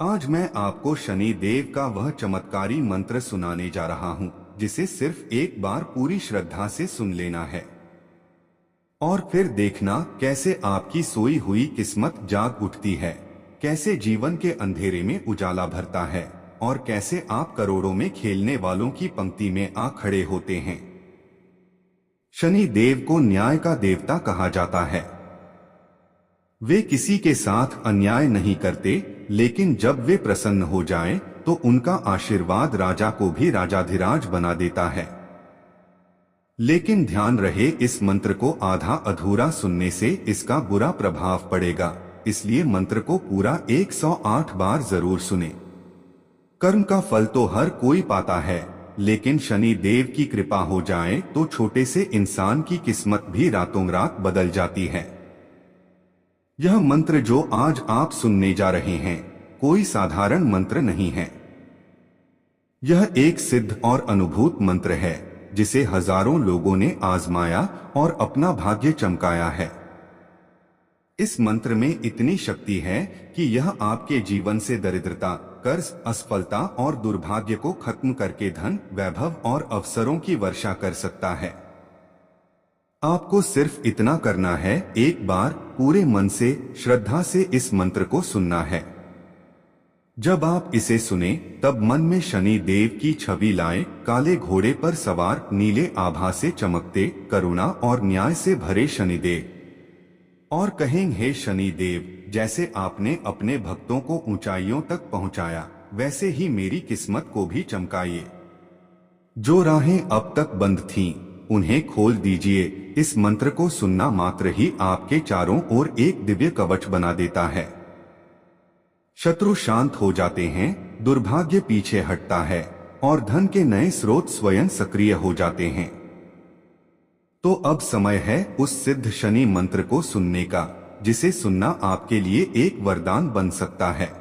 आज मैं आपको शनि देव का वह चमत्कारी मंत्र सुनाने जा रहा हूँ जिसे सिर्फ एक बार पूरी श्रद्धा से सुन लेना है और फिर देखना कैसे आपकी सोई हुई किस्मत जाग उठती है, कैसे जीवन के अंधेरे में उजाला भरता है और कैसे आप करोड़ों में खेलने वालों की पंक्ति में आ खड़े होते हैं। शनि देव को न्याय का देवता कहा जाता है। वे किसी के साथ अन्याय नहीं करते, लेकिन जब वे प्रसन्न हो जाएं, तो उनका आशीर्वाद राजा को भी राजाधिराज बना देता है। लेकिन ध्यान रहे, इस मंत्र को आधा अधूरा सुनने से इसका बुरा प्रभाव पड़ेगा, इसलिए मंत्र को पूरा 108 बार जरूर सुने। कर्म का फल तो हर कोई पाता है, लेकिन शनि देव की कृपा हो जाए तो छोटे से इंसान की किस्मत भी रातों रात बदल जाती है। यह मंत्र जो आज आप सुनने जा रहे हैं कोई साधारण मंत्र नहीं है। यह एक सिद्ध और अनुभूत मंत्र है जिसे हजारों लोगों ने आजमाया और अपना भाग्य चमकाया है। इस मंत्र में इतनी शक्ति है कि यह आपके जीवन से दरिद्रता, कर्ज, असफलता और दुर्भाग्य को खत्म करके धन, वैभव और अवसरों की वर्षा कर सकता है। आपको सिर्फ इतना करना है, एक बार पूरे मन से, श्रद्धा से इस मंत्र को सुनना है। जब आप इसे सुने तब मन में शनि देव की छवि लाएं, काले घोड़े पर सवार, नीले आभा से चमकते, करुणा और न्याय से भरे शनिदेव, और कहेंगे, हे शनि देव, जैसे आपने अपने भक्तों को ऊंचाइयों तक पहुंचाया, वैसे ही मेरी किस्मत को भी चमकाइए। जो राहें अब तक बंद थीं, उन्हें खोल दीजिए। इस मंत्र को सुनना मात्र ही आपके चारों ओर एक दिव्य कवच बना देता है। शत्रु शांत हो जाते हैं, दुर्भाग्य पीछे हटता है और धन के नए स्रोत स्वयं सक्रिय हो जाते हैं। तो अब समय है उस सिद्ध शनि मंत्र को सुनने का, जिसे सुनना आपके लिए एक वरदान बन सकता है।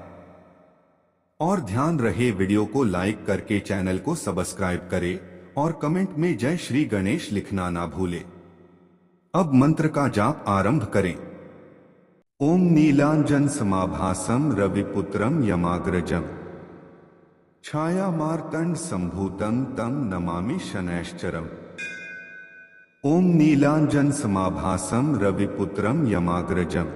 और ध्यान रहे, वीडियो को लाइक करके चैनल को सब्सक्राइब करें और कमेंट में जय श्री गणेश लिखना ना भूले। अब मंत्र का जाप आरंभ करें। ओम नीलांजन समाभासम रविपुत्रम यमाग्रजम छाया मार्तंड संभूतम तम नमामि शनैश्चरम। ओम नीलांजन समाभासम रविपुत्रम यमाग्रजम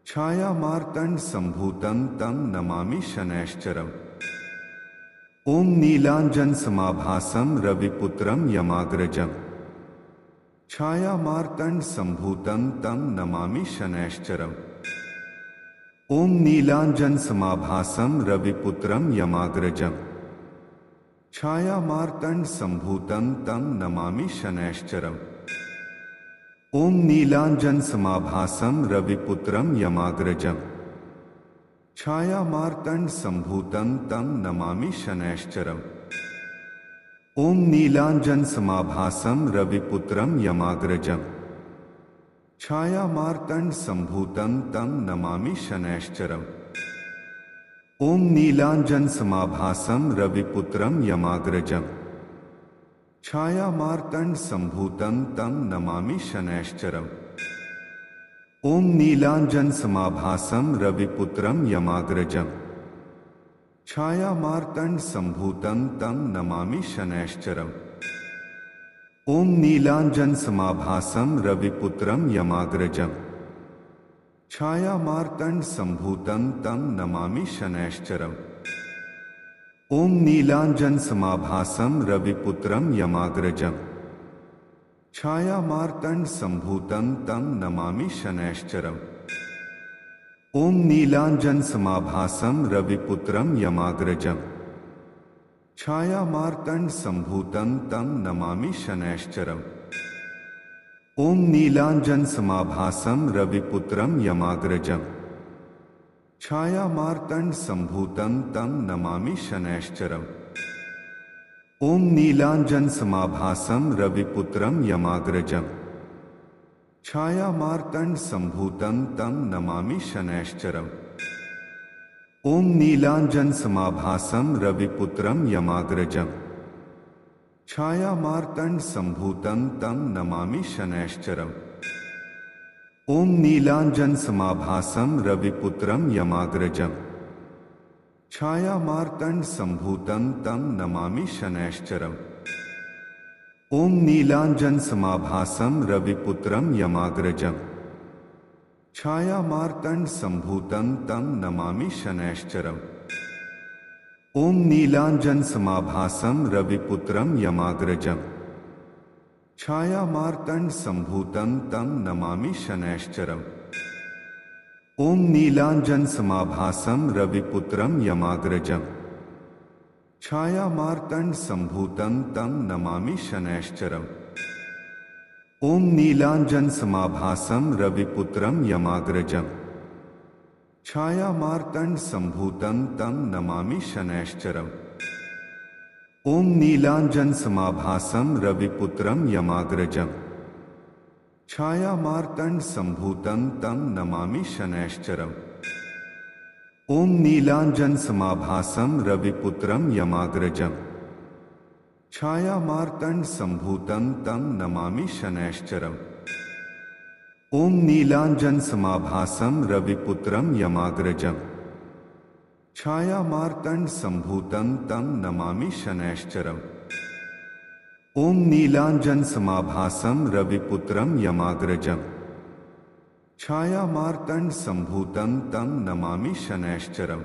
छाया मार्तंड संभूतम तम नमामि शनैश्चरम। ओम नीलांजन समाभासम रविपुत्रम यमाग्रजम छाया मार्तंड संभूतम तम नमामि शनैश्चरम। ओम नीलांजन समाभासम रविपुत्रम यमाग्रजम छाया मार्तंड संभूतम तम नमामि शनैश्चरम। ओम नीलांजन समाभासम रविपुत्रम यमाग्रजम छाया मार्तंड संभूतम तम नमामि शनैश्चरम। ओम नीलांजन समाभासम रविपुत्रम यमाग्रजम छाया मार्तंड संभूतम तम नमामि शनैश्चरम। ओम नीलांजन समाभासम रविपुत्रम यमाग्रजम छाया मार्तंड संभूतम तम नमामि शनैश्चरम। ओम नीलांजन समाभासम रविपुत्रम यमाग्रजम छाया मार्तंड संभूतम तम नमामि शनैश्चरम। ओम नीलांजन समाभासम रविपुत्रम यमाग्रजम छाया मार्तंड संभूतम तम नमामि शनैश्चरम। ओम नीलांजन समाभासम रविपुत्रम यमाग्रजम छाया मार्तंड संभूतम तम नमामि शनैश्चरम। ओम नीलांजन समाभासम रविपुत्रम यमाग्रजम छाया मार्तंड संभूतम तम नमामि शनैश्चरम। ओम नीलांजन समाभासम रविपुत्रम यमाग्रजम छाया मार्तंड संभूतम तम नमामि शनैश्चरम। ओम नीलांजन समाभासम रविपुत्रम यमाग्रजम छाया मार्तंड संभूतम तम नमामि शनैश्चरम। ओम नीलांजन समाभासम रविपुत्रम यमाग्रजम छाया मार्तंड संभूतम तम नमामि शनैश्चरम। ओम नीलांजन समाभासम रविपुत्रम यमाग्रजम छायामार्तंड संभूतं तं नमामि शनैश्चरम्। ओम नीलांजन समाभासं रविपुत्रं यमाग्रजम्। छायामार्तंड संभूतं तं नमामि शनैश्चरम्। ओम नीलांजन समाभासं रविपुत्रं यमाग्रजम्। छायामार्तंड संभूतं तं नमामि शनैश्चरम्। ओम नीलांजन समाभासं रविपुत्रं यमाग्रजम्। छायामार्तंड संभूतं तं नमामि शनैश्चरम्। ओम नीलांजन समाभासं रविपुत्रं यमाग्रजम्। छायामार्तंड संभूतं तं नमामि शनैश्चरम्। ओम नीलांजन समाभासं रविपुत्रं यमाग्रजम्। छायामार्तंड संभूतं तं नमामि शनैश्चरम्। ओम नीलांजन समाभासं रविपुत्रं यमाग्रजम्। छायामार्तंड संभूतं तं नमामि शनैश्चरम्। ओम नीलांजन समाभासं रविपुत्रं यमाग्रजम्। छायामार्तंड संभूतं तं नमामि शनैश्चरम्। ओम नीलांजन समाभासं रविपुत्रं यमाग्रजम्। छायामार्तंड संभूतं तं नमामि शनैश्चरम्।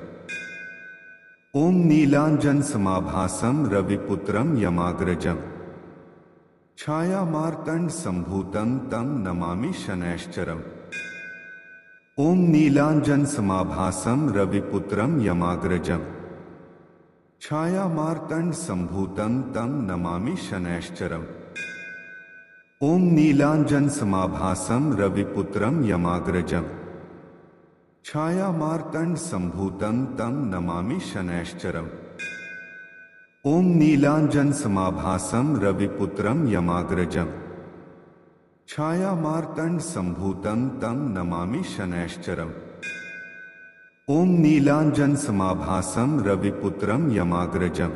ओम नीलांजन समाभासं रविपुत्रं यमाग्रजम्। छायामार्तंड संभूतं तं नमामि शनैश्चरम्। ओम नीलांजन समाभासं रविपुत्रं यमाग्रजम्। छायामार्तंड संभूतं तं नमामि शनैश्चरम्। ओम नीलांजन समाभासं रविपुत्रं यमाग्रजम्। छायामार्तंड संभूतं तं नमामि शनैश्चरम्। ओम नीलांजन समाभासं रविपुत्रं यमाग्रजम्। छायामार्तंड संभूतं तं नमामि शनैश्चरम्। ओम नीलांजन समाभासं रविपुत्रं यमाग्रजम्।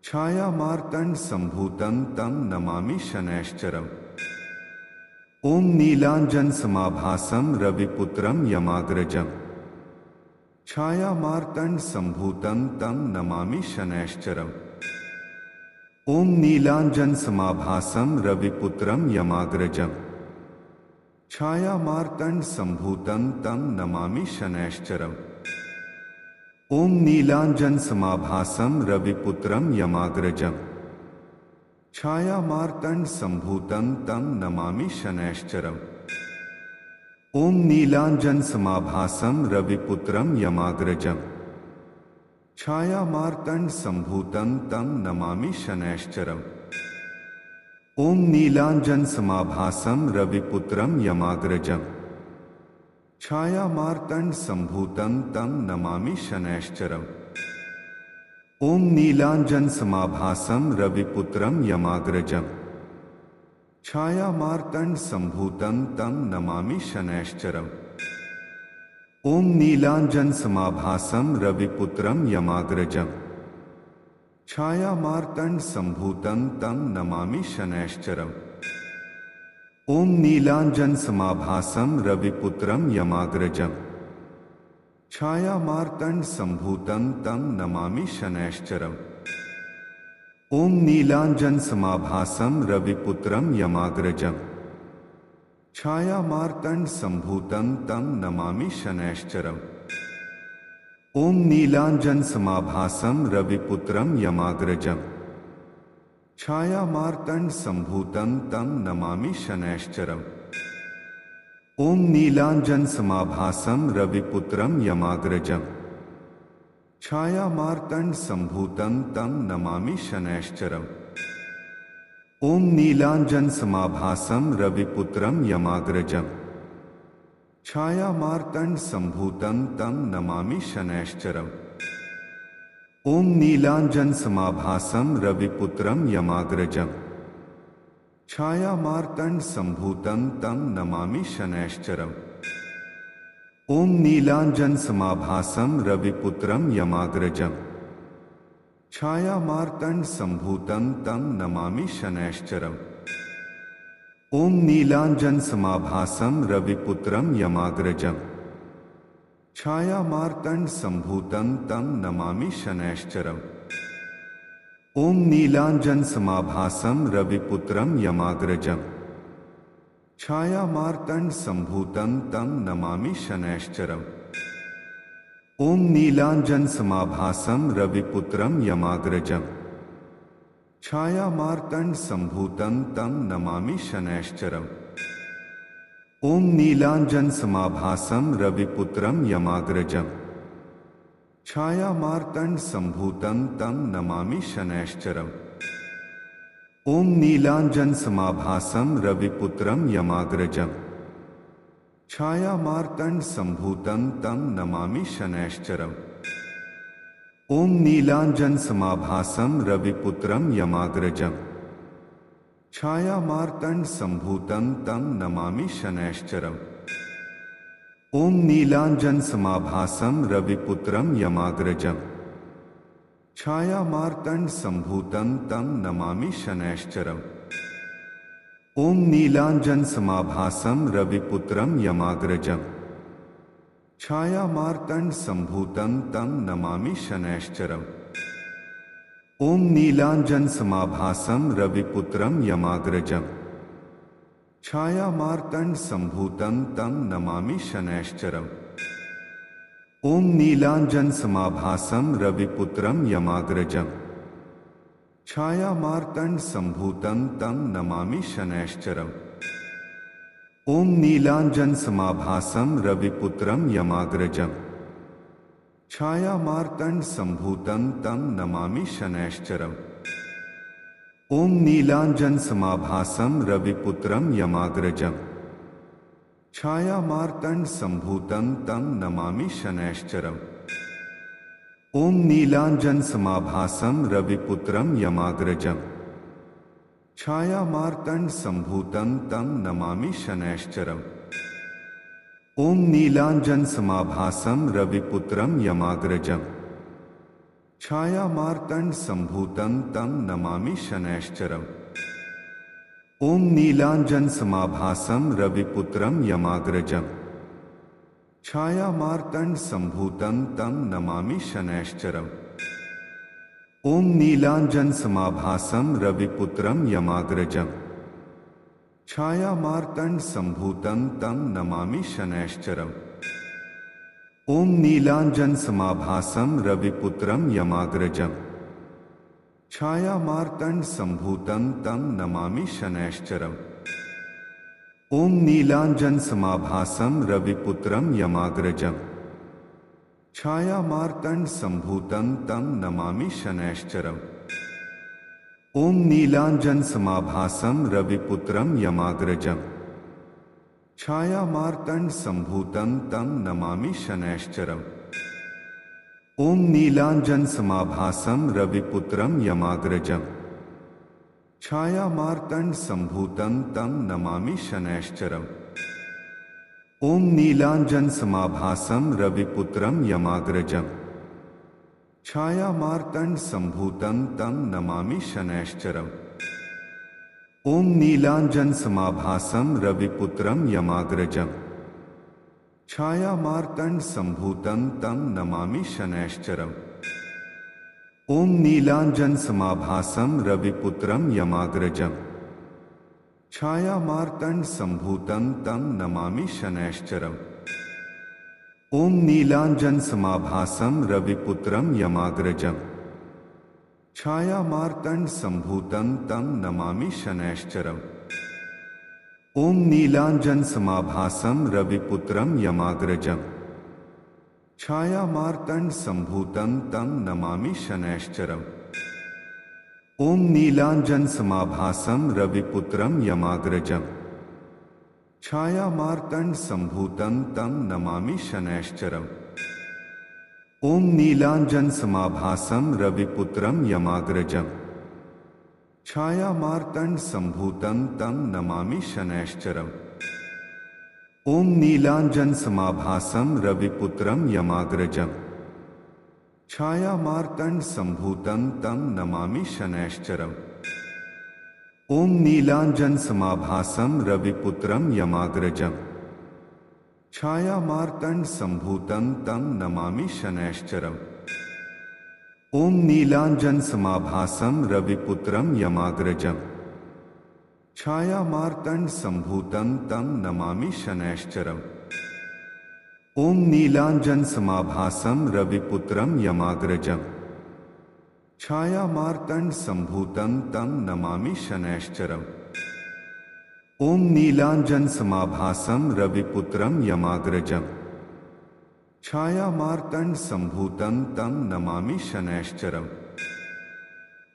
छायामार्तंड संभूतं तं नमामि शनैश्चरम्। ओम नीलांजन समाभासं रविपुत्रं यमाग्रजम्। छायामार्तंड संभूतं तं नमामि शनैश्चरम्। ओम नीलांजन समाभासं रविपुत्रं यमाग्रजम्। छायामार्तंड संभूतं तं नमामि शनैश्चरम्। ओम नीलांजन समाभासं रविपुत्रं यमाग्रजम्। छायामार्तंड संभूतं तं नमामि शनैश्चरम्। ओम नीलांजन समाभासं रविपुत्रं यमाग्रजम्। छायामार्तंड संभूतं तं नमामि शनैश्चरम्। ओम नीलांजन समाभासं रविपुत्रं यमाग्रजम्। छायामार्तंड संभूतं तं नमामि शनैश्चरम्। ओम नीलांजन समाभासं रविपुत्रं यमाग्रजम्। छायामार्तंड संभूतं तं नमामि शनैश्चरम्। ओम नीलांजन समाभासं रविपुत्रं यमाग्रजम्। छायामार्तंड संभूतं तं नमामि शनैश्चरम्। ओम नीलांजन समाभासं रविपुत्रं यमाग्रजम्। छायामार्तंड संभूतं तं नमामि शनैश्चरम्। ओम नीलांजन समाभासं रविपुत्रं यमाग्रजम्। छायामार्तंड संभूतं तं नमामि शनैश्चरम्। ओम नीलांजन समाभासं रविपुत्रं यमाग्रजम्। छायामार्तंड संभूतं तं नमामि शनैश्चरम्। ओम नीलांजन समाभासं रविपुत्रं यमाग्रजम्। छायामार्तंड संभूतं तं नमामि शनैश्चरम्। ओम नीलांजन समाभासं रविपुत्रं यमाग्रजम्। छायामार्तंड संभूतं तं नमामि शनैश्चरम्। ओम नीलांजन समाभासं रविपुत्रं यमाग्रजम्। छायामार्तंड संभूतं तं नमामि शनैश्चरम्। ओम नीलांजन समाभासं रविपुत्रं यमाग्रजम्। छायामार्तंड संभूतं तं नमामि शनैश्चरम्। ओम नीलांजन समाभासं रविपुत्रं यमाग्रजम्। छायामार्तंड संभूतं तं नमामि शनैश्चरम्। ओम नीलांजन समाभासं रविपुत्रं यमाग्रजम्। छायामार्तंड संभूतं तं नमामि शनैश्चरम्। ओम नीलांजन समाभासं रविपुत्रं यमाग्रजम्। छायामार्तंड संभूतं तं नमामि शनैश्चरम्। ओम नीलांजन समाभासं रविपुत्रं यमाग्रजम्। छायामार्तंड संभूतं तं नमामि शनैश्चरम्। ओम नीलांजन समाभासं रविपुत्रं यमाग्रजम्। छायामार्तंड संभूतं तं नमामि शनैश्चरम्। ओम नीलांजन समाभासं रविपुत्रं यमाग्रजम्। छायामार्तंड संभूतं तं नमामि शनैश्चरम्। ओम नीलांजन समाभासं रविपुत्रं यमाग्रजम्। छायामार्तंड संभूतं तं नमामि शनैश्चरम्। ओम नीलांजन समाभासं रविपुत्रं यमाग्रजम्। छायामार्तंड संभूतं तं नमामि शनैश्चरम्। ओम नीलांजन समाभासं रविपुत्रं यमाग्रजम्। छायामार्तंड संभूतं तं नमामि शनैश्चरम्। ओम नीलांजन समाभासं रविपुत्रं यमाग्रजम्। छायामार्तंड संभूतं तं नमामि शनैश्चरम्। ओम नीलांजन समाभासं रविपुत्रं यमाग्रजम्। छायामार्तंड संभूतं तं नमामि शनैश्चरम्। ओम नीलांजन समाभासं रविपुत्रं यमाग्रजम्। छायामार्तंड संभूतं तं नमामि शनैश्चरम्। ओम नीलांजन समाभासं रविपुत्रं यमाग्रजम्। छायामार्तंड संभूतं तं नमामि शनैश्चरम्। ओम नीलांजन समाभासं रविपुत्रं यमाग्रजम्। छायामार्तंड संभूतं तं नमामि शनैश्चरम्। ओम नीलांजन समाभासं रविपुत्रं यमाग्रजम्। छायामार्तंड संभूतं तं नमामि शनैश्चरम्। ओम नीलांजन समाभासं रविपुत्रं यमाग्रजम्। छायामार्तंड संभूतं तं नमामि शनैश्चरम्। ओम नीलांजन समाभासं रविपुत्रं यमाग्रजम्। छायामार्तंड संभूतं तं नमामि शनैश्चरम्। ओम नीलांजन समाभासं रविपुत्रं यमाग्रजम्। छायामार्तंड संभूतं तं नमामि शनैश्चरम्। ओम नीलांजन समाभासं रविपुत्रं यमाग्रजम्। छायामार्तंड संभूतं तं नमामि शनैश्चरम्। ओम नीलांजन समाभासं रविपुत्रं यमाग्रजम्। छायामार्तंड संभूतं तं नमामि शनैश्चरम्। ओम नीलांजन समाभासं रविपुत्रं यमाग्रजम्। छायामार्तंड संभूतं तं नमामि शनैश्चरम्। ओम नीलांजन समाभासं रविपुत्रं यमाग्रजम्। छायामार्तंड संभूतं तं नमामि शनैश्चरम्। ओम नीलांजन समाभासं रविपुत्रं यमाग्रजम्। छायामार्तंड संभूतं तं नमामि शनैश्चरम्। ओम नीलांजन समाभासं रविपुत्रं यमाग्रजम्। छायामार्तंड संभूतं तं नमामि शनैश्चरम्। ओम नीलांजन समाभासं रविपुत्रं यमाग्रजम्। छायामार्तंड संभूतं तं नमामि शनैश्चरम्। ओम नीलांजन समाभासं रविपुत्रं यमाग्रजम्। छायामार्तंड संभूतं तं नमामि शनैश्चरम्। ओम नीलांजन समाभासं रविपुत्रं यमाग्रजम्। छायामार्तंड संभूतं तं नमामि शनैश्चरम्। ओम नीलांजन समाभासं रविपुत्रं यमाग्रजम्। छायामार्तंड संभूतं तं नमामि शनैश्चरम्। ओम नीलांजन समाभासं रविपुत्रं यमाग्रजम्। छायामार्तंड संभूतं तं नमामि शनैश्चरम्। ओम नीलांजन समाभासं रविपुत्रं यमाग्रजम्। छायामार्तंड संभूतं तं नमामि शनैश्चरम्। ओम नीलांजन समाभासं रविपुत्रं यमाग्रजम्। छायामार्तंड संभूतं तं नमामि शनैश्चरम्। ओम नीलांजन समाभासं रविपुत्रं यमाग्रजम्। छायामार्तंड संभूतं तं नमामि शनैश्चरम्।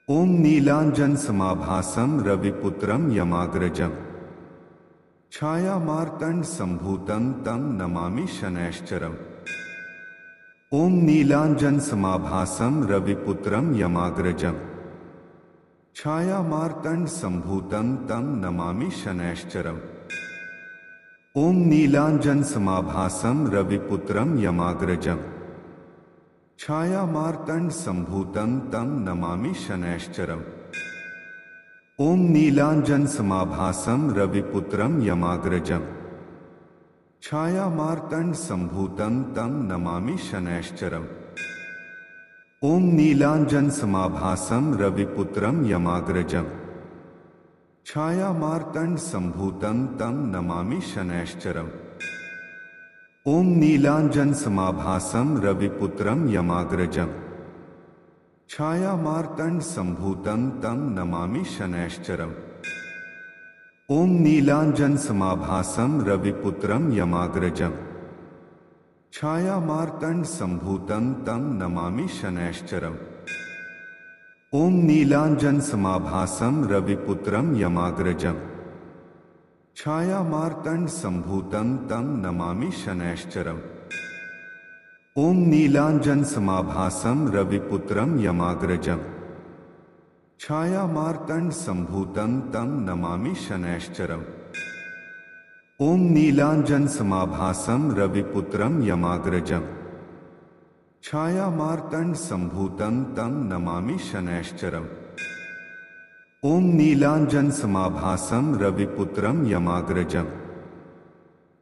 ओम नीलांजन समाभासं रविपुत्रं यमाग्रजम्। छायामार्तंड संभूतं तं नमामि शनैश्चरम्। ओम नीलांजन समाभासं रविपुत्रं यमाग्रजम्। छायामार्तंड संभूतं तं नमामि शनैश्चरम्। ओम नीलांजन समाभासं रविपुत्रं यमाग्रजम्। छायामार्तंड संभूतं तं नमामि शनैश्चरम्। ओम नीलांजन समाभासं रविपुत्रं यमाग्रजम्। छायामार्तंड संभूतं तं नमामि शनैश्चरम्। ओम नीलांजन समाभासं रविपुत्रं यमाग्रजम्। छायामार्तंड संभूतं तं नमामि शनैश्चरम्। ओम नीलांजन समाभासं रविपुत्रं यमाग्रजम्। छायामार्तंड संभूतं तं नमामि शनैश्चरम्। ओम नीलांजन समाभासं रविपुत्रं यमाग्रजम्। छायामार्तंड संभूतं तं नमामि शनैश्चरम्। ओम नीलांजन समाभासं रविपुत्रं यमाग्रजम्। छायामार्तंड संभूतं तं नमामि शनैश्चरम्। ओम नीलांजन समाभासं रविपुत्रं यमाग्रजम्। छायामार्तंड संभूतं तं नमामि शनैश्चरम्। ओम नीलांजन समाभासं रविपुत्रं यमाग्रजम्। छायामार्तंड संभूतं तं नमामि शनैश्चरम्। ओम नीलांजन समाभासं रविपुत्रं यमाग्रजम्।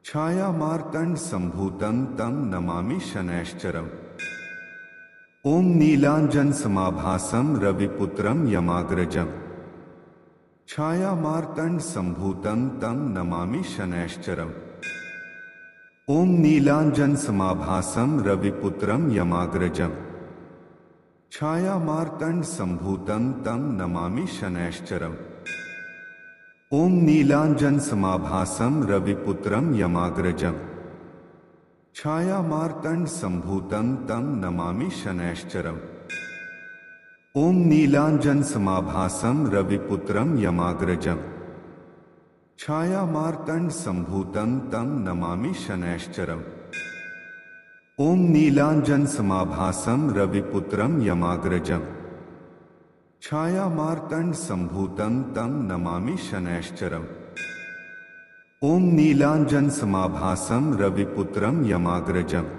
छायामार्तंड संभूतं तं नमामि शनैश्चरम्। ओम नीलांजन समाभासं रविपुत्रं यमाग्रजम्। छायामार्तंड संभूतं तं नमामि शनैश्चरम्। ओम नीलांजन समाभासं रविपुत्रं यमाग्रजम्। छायामार्तंड संभूतं तं नमामि शनैश्चरम्। ओम नीलांजन समाभासं रविपुत्रं यमाग्रजम्। छायामार्तंड संभूतं तं नमामि शनैश्चरम्। ओम नीलांजन समाभासं रविपुत्रं यमाग्रजम्। छायामार्तंड संभूतं तं नमामि शनैश्चरम्। ओम नीलांजन समाभासं रविपुत्रं यमाग्रजम्। छायामार्तंड संभूतं तं नमामि शनैश्चरम्। ओम नीलांजन समाभासं रविपुत्रं यमाग्रजम्।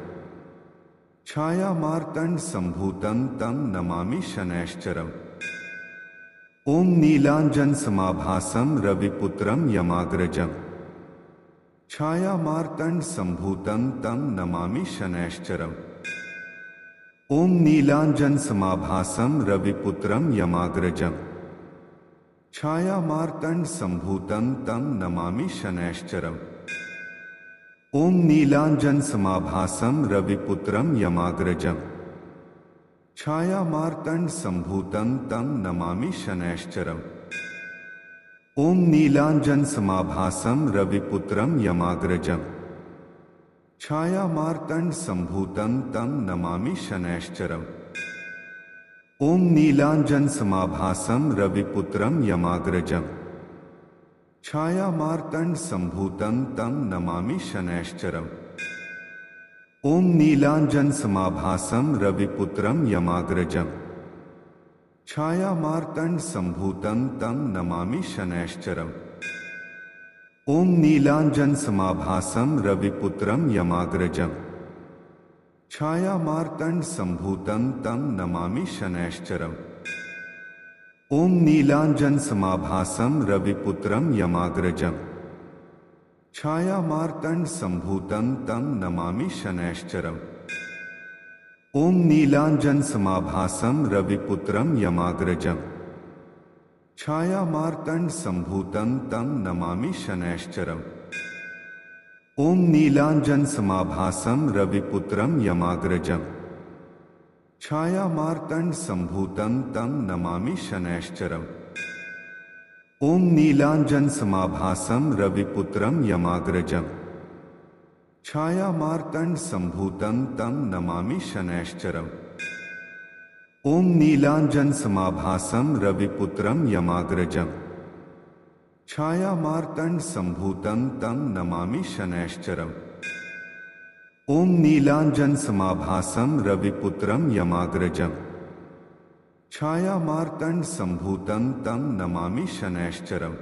छायामार्तंड संभूतं तं नमामि शनैश्चरम्। ओम नीलांजन समाभासं रविपुत्रं यमाग्रजम्। छायामार्तंड संभूतं तं नमामि शनैश्चरम्। ओम नीलांजन समाभासं रविपुत्रं यमाग्रजम्। छायामार्तंड संभूतं तं नमामि शनैश्चरम्। ओम नीलांजन समाभासं रविपुत्रं यमाग्रजम्। छायामार्तंड संभूतं तं नमामि शनैश्चरम्। ओम नीलांजन समाभासं रविपुत्रं यमाग्रजम्। छायामार्तंड संभूतं तं नमामि शनैश्चरम्। ओम नीलांजन समाभासं रविपुत्रं यमाग्रजम्। छायामार्तंड संभूतं तं नमामि शनैश्चरम्। ओम नीलांजन समाभासं रविपुत्रं यमाग्रजम्। छायामार्तंड संभूतं तं नमामि शनैश्चरम्। ओम नीलांजन समाभासं रविपुत्रं यमाग्रजम्। छायामार्तंड संभूतं तं नमामि शनैश्चरम्। ओम नीलांजन समाभासं रविपुत्रं यमाग्रजम्। छायामार्तंड संभूतं तं नमामि शनैश्चरम्। ओम नीलांजन समाभासं रविपुत्रं यमाग्रजम्। छायामार्तंड संभूतं तं नमामि शनैश्चरम्। ओम नीलांजन समाभासं रविपुत्रं यमाग्रजम्। छायामार्तंड संभूतं तं नमामि शनैश्चरम्। ओम नीलांजन समाभासं रविपुत्रं यमाग्रजम्। छायामार्तंड संभूतं तं नमामि शनैश्चरम्। ओम नीलांजन समाभासं रविपुत्रं यमाग्रजम्। छायामार्तंड संभूतं तं नमामि शनैश्चरम्। ओम नीलांजन समाभासं रविपुत्रं यमाग्रजम्। छायामार्तंड संभूतं तं नमामि शनैश्चरम्।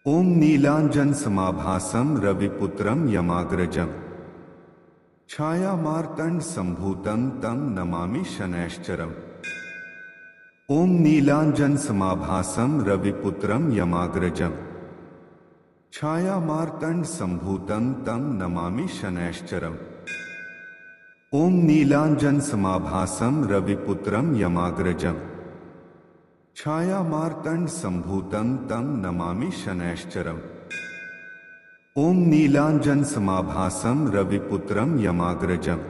ओम नीलांजन समाभासं रविपुत्रं यमाग्रजम्। छायामार्तंड संभूतं तं नमामि शनैश्चरम्। ओम नीलांजन समाभासं रविपुत्रं यमाग्रजम्। छायामार्तंड संभूतं तं नमामि शनैश्चरम्। ओम नीलांजन समाभासं रविपुत्रं यमाग्रजम्। छायामार्तंड संभूतं तं नमामि शनैश्चरम्। ओम नीलांजन समाभासं रविपुत्रं यमाग्रजम्।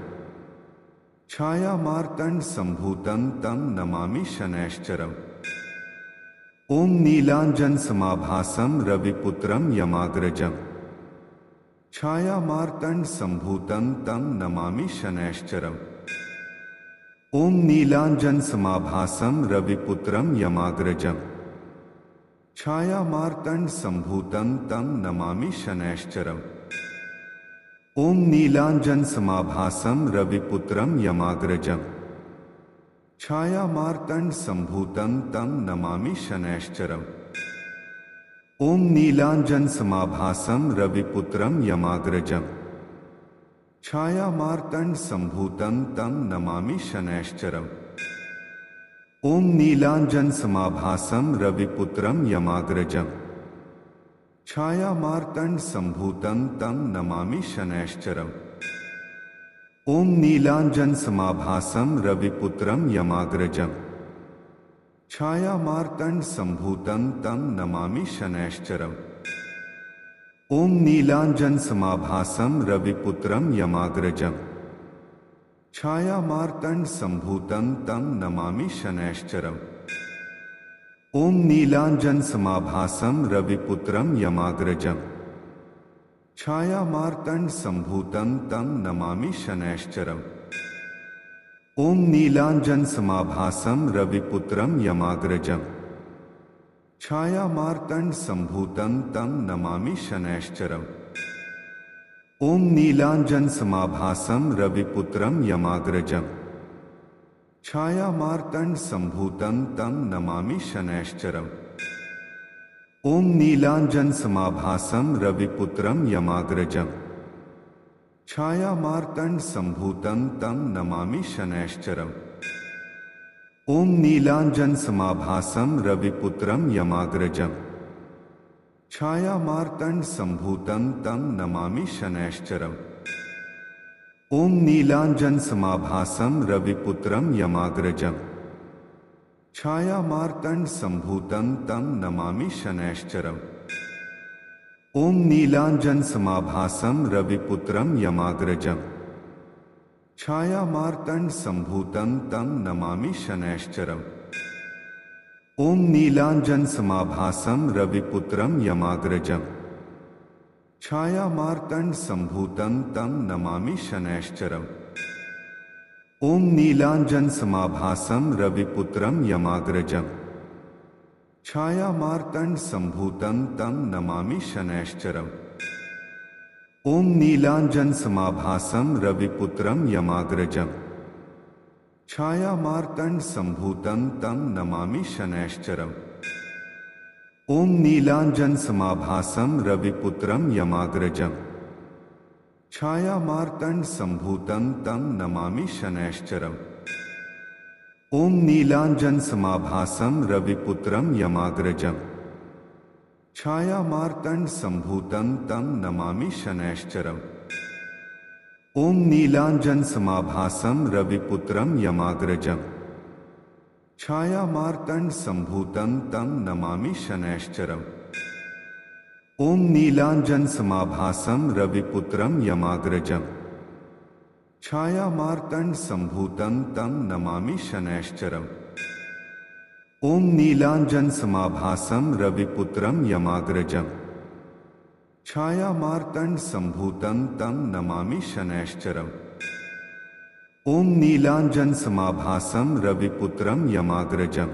छायामार्तंड संभूतं तं नमामि शनैश्चरम्। ओम नीलांजन समाभासं रविपुत्रं यमाग्रजम्। छायामार्तंड संभूतं तं नमामि शनैश्चरम्। ओम नीलांजन समाभासं रविपुत्रं यमाग्रजम्। छायामार्तंड संभूतं तं नमामि शनैश्चरम्। ओम नीलांजन समाभासं रविपुत्रं यमाग्रजम्। छायामार्तंड संभूतं तं नमामि शनैश्चरम्। ओम नीलांजन समाभासं रविपुत्रं यमाग्रजम्। छायामार्तंड संभूतं तं नमामि शनैश्चरम्। ओम नीलांजन समाभासं रविपुत्रं यमाग्रजम्। छायामार्तंड संभूतं तं नमामि शनैश्चरम्। ओम नीलांजन समाभासं रविपुत्रं यमाग्रजम्। छायामार्तंड संभूतं तं नमामि शनैश्चरम्। ओम नीलांजन समाभासं रविपुत्रं यमाग्रजम्। छायामार्तंड संभूतं तं नमामि शनैश्चरम्। ओम नीलांजन समाभासं रविपुत्रं यमाग्रजम्। छायामार्तंड संभूतं तं नमामि शनैश्चरम्। ओम नीलांजन समाभासं रविपुत्रं यमाग्रजम्। छायामार्तंड संभूतं तं नमामि शनैश्चरम्। ओम नीलांजन समाभासं रविपुत्रं यमाग्रजम्। छायामार्तंड संभूतं तं नमामि शनैश्चरम्। ओम नीलांजन समाभासं रविपुत्रं यमाग्रजम्। छायामार्तंड संभूतं तं नमामि शनैश्चरम्। ओम नीलांजन समाभासं रविपुत्रं यमाग्रजम्। छायामार्तंड संभूतं तं नमामि शनैश्चरम्। ओम नीलांजन समाभासं रविपुत्रं यमाग्रजम्। छायामार्तंड संभूतं तं नमामि शनैश्चरम्। ओम नीलांजन समाभासं रविपुत्रं यमाग्रजम्। छायामार्तंड संभूतं तं नमामि शनैश्चरम्। ओम नीलांजन समाभासं रविपुत्रं यमाग्रजम्। छायामार्तंड संभूतं तं नमामि शनैश्चरम्। ओम नीलांजन समाभासं रविपुत्रं यमाग्रजम्। छायामार्तंड संभूतं तं नमामि शनैश्चरम्। ओम नीलांजन समाभासं रविपुत्रं यमाग्रजम्। छायामार्तंड संभूतं तं नमामि शनैश्चरम्। ओम नीलांजन समाभासं रविपुत्रं यमाग्रजम्। छायामार्तंड संभूतं तं नमामि शनैश्चरम्। ओम नीलांजन समाभासं रविपुत्रं यमाग्रजम्। छायामार्तंड संभूतं तं नमामि शनैश्चरम्। ओम नीलांजन समाभासं रविपुत्रं यमाग्रजम्। छायामार्तंड संभूतं तं नमामि शनैश्चरम्। ओम नीलांजन समाभासं रविपुत्रं यमाग्रजम्। छायामार्तंड संभूतं तं नमामि शनैश्चरम्। ओम नीलांजन समाभासं रविपुत्रं यमाग्रजम्। छायामार्तंड संभूतं तं नमामि शनैश्चरम्। ओम नीलांजन समाभासं रविपुत्रं यमाग्रजम्।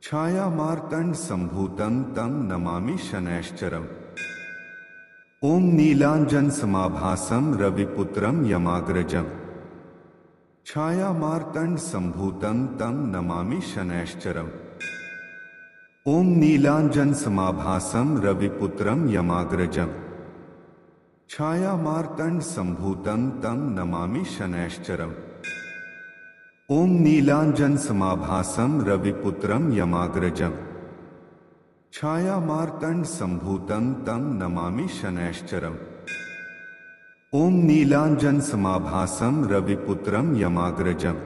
छायामार्तंड संभूतं तं नमामि शनैश्चरम्। ओम नीलांजन समाभासं रविपुत्रं यमाग्रजम्। छायामार्तंड संभूतं तं नमामि शनैश्चरम्। ओम नीलांजन समाभासं रविपुत्रं यमाग्रजम्। छायामार्तंड संभूतं तं नमामि शनैश्चरम्। ओम नीलांजन समाभासं रविपुत्रं यमाग्रजम्। छायामार्तंड संभूतं तं नमामि शनैश्चरम्। ओम नीलांजन समाभासं रविपुत्रं यमाग्रजम्।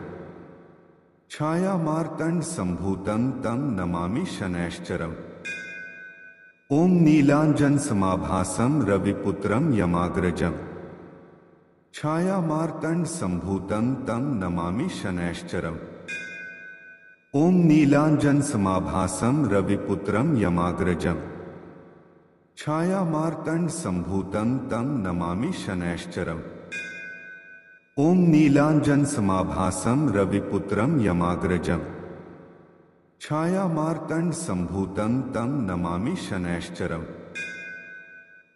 छायामार्तंड संभूतं तं नमामि शनैश्चरम्। ओम नीलांजन समाभासं रविपुत्रं यमाग्रजम्। छायामार्तंड संभूतं तं नमामि शनैश्चरम्। ओम नीलांजन समाभासं रविपुत्रं यमाग्रजम्। छायामार्तंड संभूतं तं नमामि शनैश्चरम्। ओम नीलांजन समाभासं रविपुत्रं यमाग्रजम्। छायामार्तंड संभूतं तं नमामि शनैश्चरम्।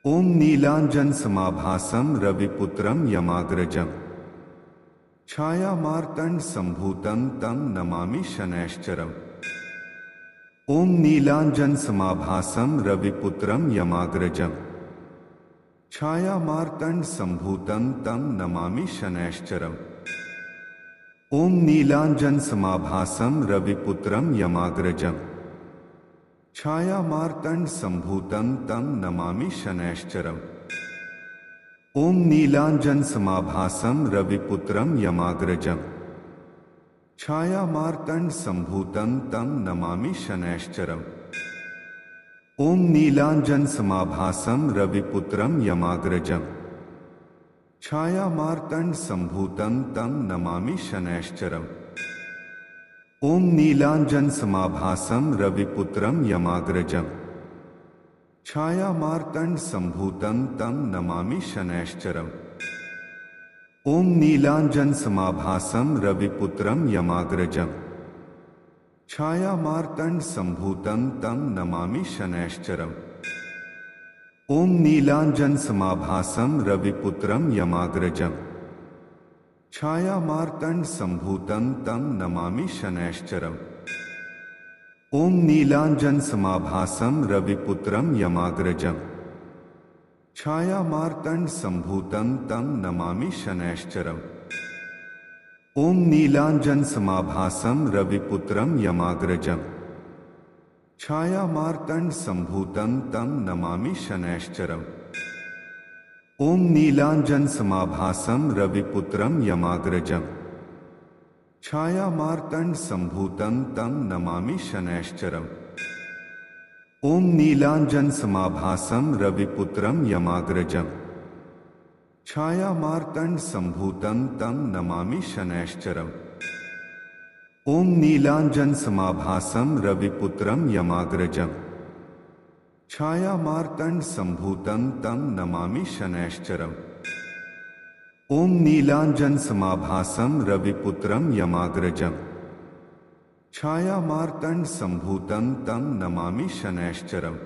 ओम नीलांजन समाभासं रविपुत्रं यमाग्रजम्। छायामार्तंड संभूतं तं नमामि शनैश्चरम्। ओम नीलांजन समाभासं रविपुत्रं यमाग्रजम्। छायामार्तंड संभूतं तं नमामि शनैश्चरम्। ओम नीलांजन समाभासं रविपुत्रं यमाग्रजम्। छायामार्तंड संभूतं तं नमामि शनैश्चरम्। ओम नीलांजन समाभासं रविपुत्रं यमाग्रजम्। छायामार्तंड संभूतं तं नमामि शनैश्चरम्। ओम नीलांजन समाभासं रविपुत्रं यमाग्रजम्। छायामार्तंड संभूतं तं नमामि शनैश्चरम्। ओम नीलांजन समाभासं रविपुत्रं यमाग्रजम्। छायामार्तंड संभूतं तं नमामि शनैश्चरम्। ओम नीलांजन समाभासं रविपुत्रं यमाग्रजम्। छायामार्तंड संभूतं तं नमामि शनैश्चरम्। ओम नीलांजन समाभासं रविपुत्रं यमाग्रजम्। छायामार्तंड संभूतं तं नमामि शनैश्चरम्। ओम नीलांजन समाभासं रविपुत्रं यमाग्रजम्। छायामार्तंड संभूतं तं नमामि शनैश्चरम्। ओम नीलांजन समाभासं रविपुत्रं यमाग्रजम्। छायामार्तंड संभूतं तं नमामि शनैश्चरम्। ओम नीलांजन समाभासं रविपुत्रं यमाग्रजम्। छायामार्तंड संभूतं तं नमामि शनैश्चरम्। ओम नीलांजन समाभासं रविपुत्रं यमाग्रजम्। छायामार्तंड संभूतं तं नमामि शनैश्चरम्। ओम नीलांजन समाभासं रविपुत्रं यमाग्रजम्। छायामार्तंड संभूतं तं नमामि शनैश्चरम्। ओम नीलांजन समाभासं रविपुत्रं यमाग्रजम्। छायामार्तंड संभूतं तं नमामि शनैश्चरम्।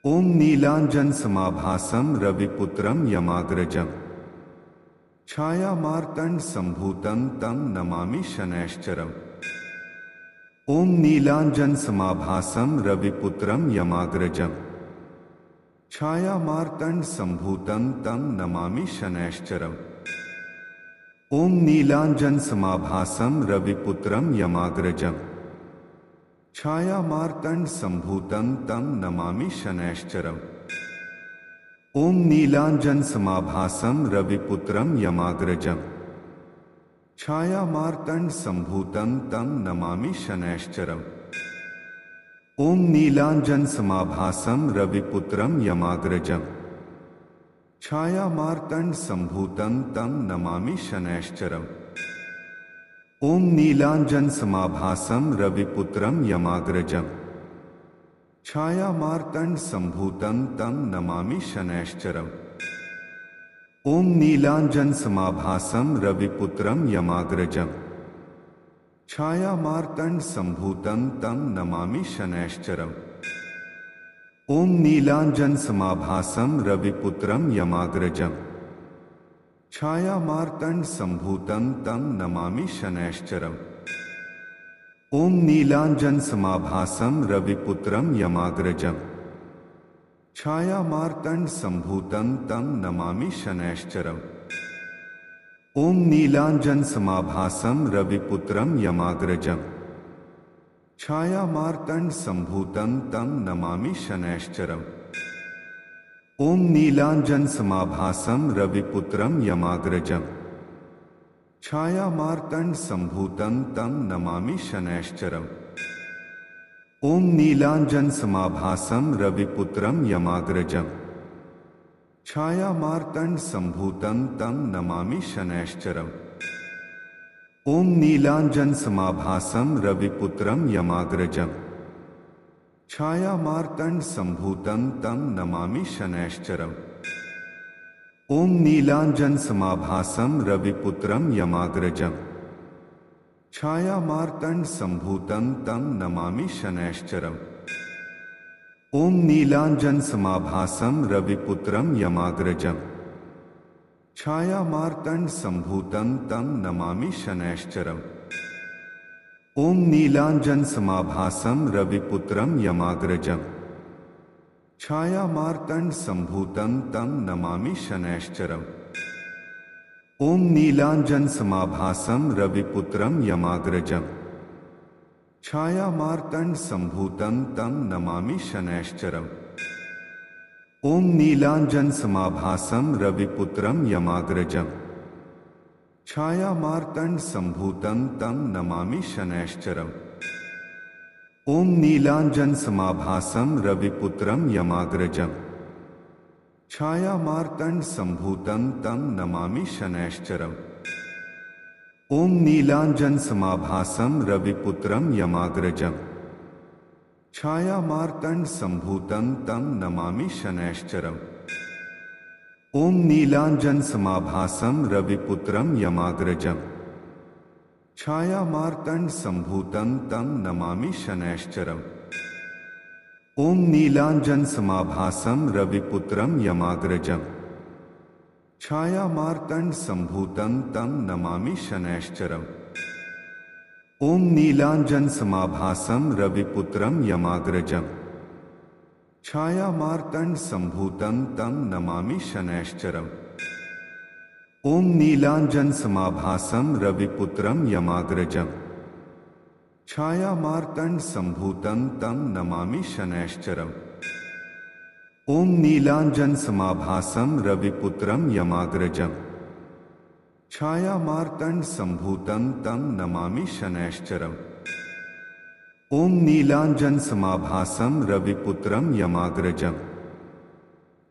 ओम नीलांजन समाभासं रविपुत्रं यमाग्रजम्। छायामार्तंड संभूतं तं नमामि शनैश्चरम्। ओम नीलांजन समाभासं रविपुत्रं यमाग्रजम्। छायामार्तंड संभूतं तं नमामि शनैश्चरम्। ओम नीलांजन समाभासं रविपुत्रं यमाग्रजम्। छायामार्तंड संभूतं तं नमामि शनैश्चरम्। ओम नीलांजन समाभासं रविपुत्रं यमाग्रजम्। छायामार्तंड संभूतं तं नमामि शनैश्चरम्। ओम नीलांजन समाभासं रविपुत्रं यमाग्रजम्। छायामार्तंड संभूतं तं नमामि शनैश्चरम्। ओम नीलांजन समाभासं रविपुत्रं यमाग्रजम्। छायामार्तंड संभूतं तं नमामि शनैश्चरम्। ओम नीलांजन समाभासं रविपुत्रं यमाग्रजम्। छायामार्तंड संभूतं तं नमामि शनैश्चरम्। ओम नीलांजन समाभासं रविपुत्रं यमाग्रजम्। छायामार्तंड संभूतं तं नमामि शनैश्चरम्। ओम नीलांजन समाभासं रविपुत्रं यमाग्रजम्। छायामार्तंड संभूतं तं नमामि शनैश्चरम्। ओम नीलांजन समाभासं रविपुत्रं यमाग्रजम्। छायामार्तंड संभूतं तं नमामि शनैश्चरम्। ओम नीलांजन समाभासं रविपुत्रं यमाग्रजम्। छायामार्तंड संभूतं तं नमामि शनैश्चरम्। ओम नीलांजन समाभासं रविपुत्रं यमाग्रजम्। छायामार्तंड संभूतं तं नमामि शनैश्चरम्। ओम नीलांजन समाभासं रविपुत्रं यमाग्रजम्। छायामार्तंड संभूतं तं नमामि शनैश्चरम्। ओम नीलांजन समाभासं रविपुत्रं यमाग्रजम्। छायामार्तंड संभूतं तं नमामि शनैश्चरम्। ओम नीलांजन समाभासं रविपुत्रं यमाग्रजम्। छायामार्तंड संभूतं तं नमामि शनैश्चरम्। ओम नीलांजन समाभासं रविपुत्रं यमाग्रजम्। छायामार्तंड संभूतं तं नमामि शनैश्चरम्। ओम नीलांजन समाभासं रविपुत्रं यमाग्रजम्। छायामार्तंड संभूतं तं नमामि शनैश्चरम्। ओम नीलांजन समाभासं रविपुत्रं यमाग्रजम्। छायामार्तंड संभूतं तं नमामि शनैश्चरम्। ओम नीलांजन समाभासं रविपुत्रं यमाग्रजम्। छायामार्तंड संभूतं तं नमामि शनैश्चरम्। ओम नीलांजन समाभासं रविपुत्रं यमाग्रजम्। छायामार्तंड संभूतं तं नमामि शनैश्चरम्। ओम नीलांजन समाभासं रविपुत्रं यमाग्रजम्। छायामार्तंड संभूतं तं नमामि शनैश्चरम्। ओम नीलांजन समाभासं रविपुत्रं यमाग्रजम्। छायामार्तंड संभूतं तं नमामि शनैश्चरम्। ओम नीलांजन समाभासं रविपुत्रं यमाग्रजम्। छायामार्तंड संभूतं तं नमामि शनैश्चरम्। ओम नीलांजन समाभासं रविपुत्रं यमाग्रजम्। छायामार्तंड संभूतं तं नमामि शनैश्चरम्। ओम नीलांजन समाभासं रविपुत्रं यमाग्रजम्। छायामार्तंड संभूतं तं नमामि शनैश्चरम्। ओम नीलांजन समाभासं रविपुत्रं यमाग्रजम्।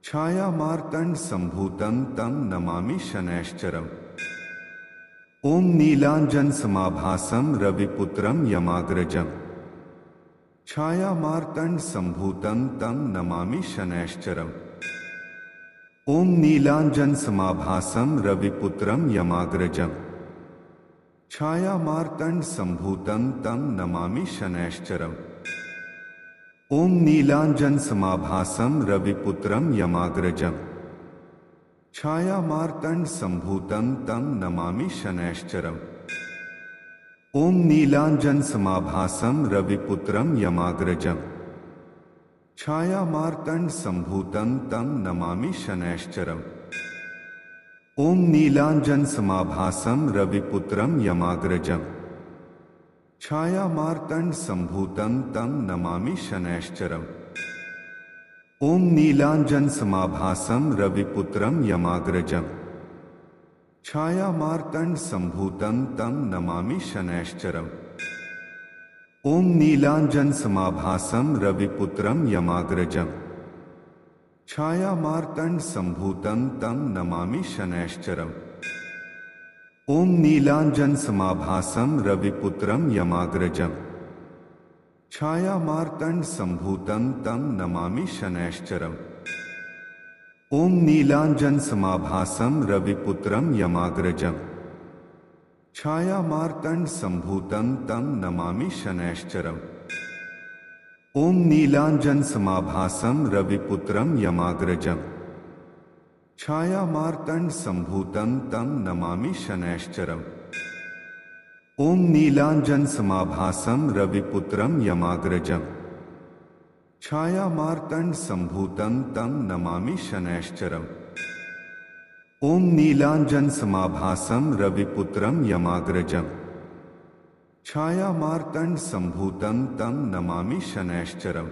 छायामार्तंड संभूतं तं नमामि शनैश्चरम्। ओम नीलांजन समाभासं रविपुत्रं यमाग्रजम्। छायामार्तंड संभूतं तं नमामि शनैश्चरम्। ओम नीलांजन समाभासं रविपुत्रं यमाग्रजम्। छायामार्तंड संभूतं तं नमामि शनैश्चरम्। ओम नीलांजन समाभासं रविपुत्रं यमाग्रजम्। छायामार्तंड संभूतं तं नमामि शनैश्चरम्। ओम नीलांजन समाभासं रविपुत्रं यमाग्रजम्। छायामार्तंड संभूतं तं नमामि शनैश्चरम्। ओम नीलांजन समाभासं रविपुत्रं यमाग्रजम्। छायामार्तंड संभूतं तं नमामि शनैश्चरम्। ओम नीलांजन समाभासं रविपुत्रं यमाग्रजम्। छायामार्तंड संभूतं तं नमामि शनैश्चरम्। ओम नीलांजन समाभासं रविपुत्रं यमाग्रजम्। छायामार्तंड संभूतं तं नमामि शनैश्चरम्। ओम नीलांजन समाभासं रविपुत्रं यमाग्रजम्। छायामार्तंड संभूतं तं नमामि शनैश्चरम्। ओम नीलांजन समाभासं रविपुत्रं यमाग्रजम्। छायामार्तंड संभूतं तं नमामि शनैश्चरम्। ओम नीलांजन समाभासं रविपुत्रं यमाग्रजम्। छायामार्तंड संभूतं तं नमामि शनैश्चरम्। ओम नीलांजन समाभासं रविपुत्रं यमाग्रजम्। छायामार्तंड संभूतं तं नमामि शनैश्चरम्। ओम नीलांजन समाभासं रविपुत्रं यमाग्रजम्। छायामार्तंड संभूतं तं नमामि शनैश्चरम्।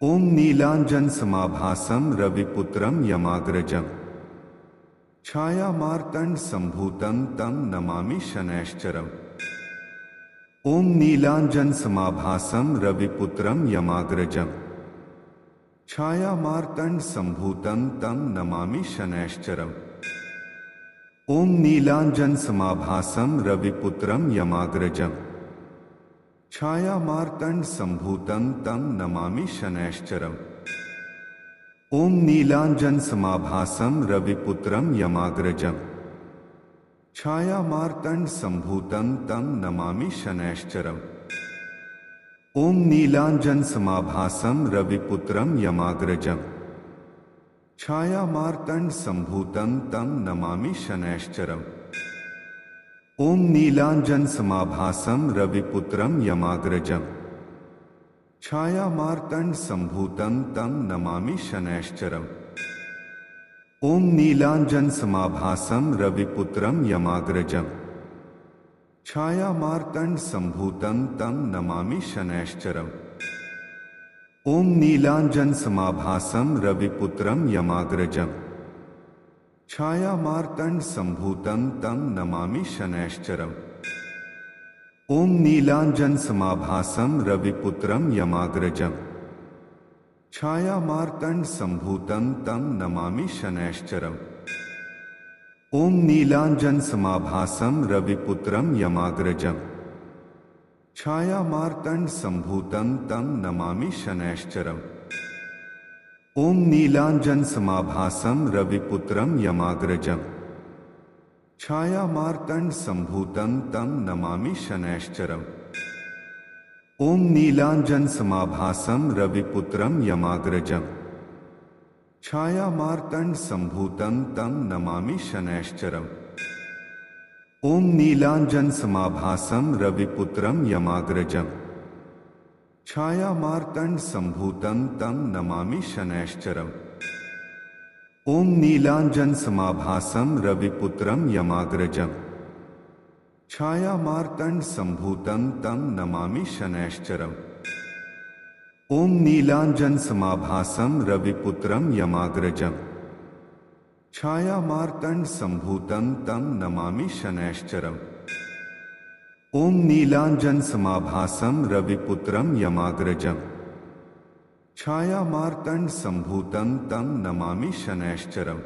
ओम नीलांजन समाभासं रविपुत्रं यमाग्रजम्। छायामार्तंड संभूतं तं नमामि शनैश्चरम्। ओम नीलांजन समाभासं रविपुत्रं यमाग्रजम्। छायामार्तंड संभूतं तं नमामि शनैश्चरम्। ओम नीलांजन समाभासं रविपुत्रं यमाग्रजम्। छायामार्तंड संभूतं तं नमामि शनैश्चरम्। ओम नीलांजन समाभासं रविपुत्रं यमाग्रजम्। छायामार्तंड संभूतं तं नमामि शनैश्चरम्। ओम नीलांजन समाभासं रविपुत्रं यमाग्रजम्। छायामार्तंड संभूतं तं नमामि शनैश्चरम्। ओम नीलांजन समाभासं रविपुत्रं यमाग्रजम्। छायामार्तंड संभूतं तं नमामि शनैश्चरम्। ओम नीलांजन समाभासं रविपुत्रं यमाग्रजम्। छायामार्तंड संभूतं तं नमामि शनैश्चरम्। ओम नीलांजन समाभासं रविपुत्रं यमाग्रजम्। छायामार्तंड संभूतं तं नमामि शनैश्चरम्। ओम नीलांजन समाभासं रविपुत्रं यमाग्रजम्। छायामार्तंड संभूतं तं नमामि शनैश्चरम्। ओम नीलांजन समाभासं रविपुत्रं यमाग्रजम्। छायामार्तंड संभूतं तं नमामि शनैश्चरम्। ओम नीलांजन समाभासं रविपुत्रं यमाग्रजम्। छायामार्तंड संभूतं तं नमामि शनैश्चरम्। ओम नीलांजन समाभासं रविपुत्रं यमाग्रजम्। छायामार्तंड संभूतं तं नमामि शनैश्चरम्। ओम नीलांजन समाभासं रविपुत्रं यमाग्रजम्। छायामार्तंड संभूतं तं नमामि शनैश्चरम्। ओम नीलांजन समाभासं रविपुत्रं यमाग्रजम्। छायामार्तंड संभूतं तं नमामि शनैश्चरम्। ओम नीलांजन समाभासं रविपुत्रं यमाग्रजम्। छायामार्तंड संभूतं तं नमामि शनैश्चरम्। ओम नीलांजन समाभासं रविपुत्रं यमाग्रजम्। छायामार्तंड संभूतं तं नमामि शनैश्चरम्।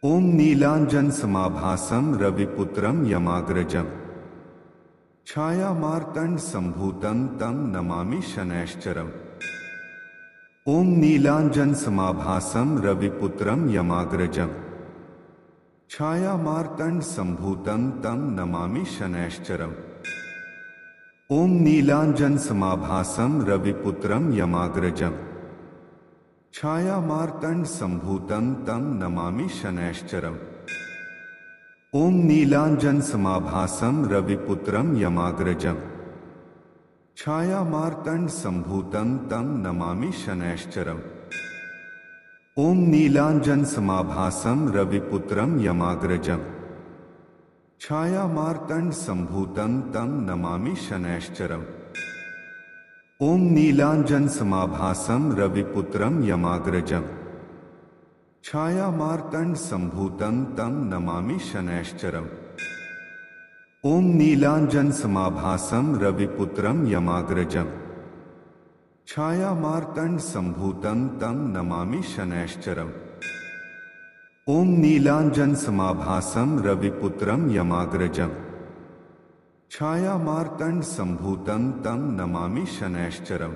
ओम नीलांजन समाभासं रविपुत्रं यमाग्रजम्। छायामार्तंड संभूतं तं नमामि शनैश्चरम्। ओम नीलांजन समाभासं रविपुत्रं यमाग्रजम्। छायामार्तंड संभूतं तं नमामि शनैश्चरम्। ओम नीलांजन समाभासं रविपुत्रं यमाग्रजम्। छायामार्तंड संभूतं तं नमामि शनैश्चरम्। ओम नीलांजन समाभासं रविपुत्रं यमाग्रजम्। छायामार्तंड संभूतं तं नमामि शनैश्चरम्। ओम नीलांजन समाभासं रविपुत्रं यमाग्रजम्। छायामार्तंड संभूतं तं नमामि शनैश्चरम्। ओम नीलांजन समाभासं रविपुत्रं यमाग्रजम्। छायामार्तंड संभूतं तं नमामि शनैश्चरम्। ओम नीलांजन समाभासं रविपुत्रं यमाग्रजम्। छायामार्तंड संभूतं तं नमामि शनैश्चरम्। ओम नीलांजन समाभासं रविपुत्रं यमाग्रजम्। छायामार्तंड संभूतं तं नमामि शनैश्चरम्।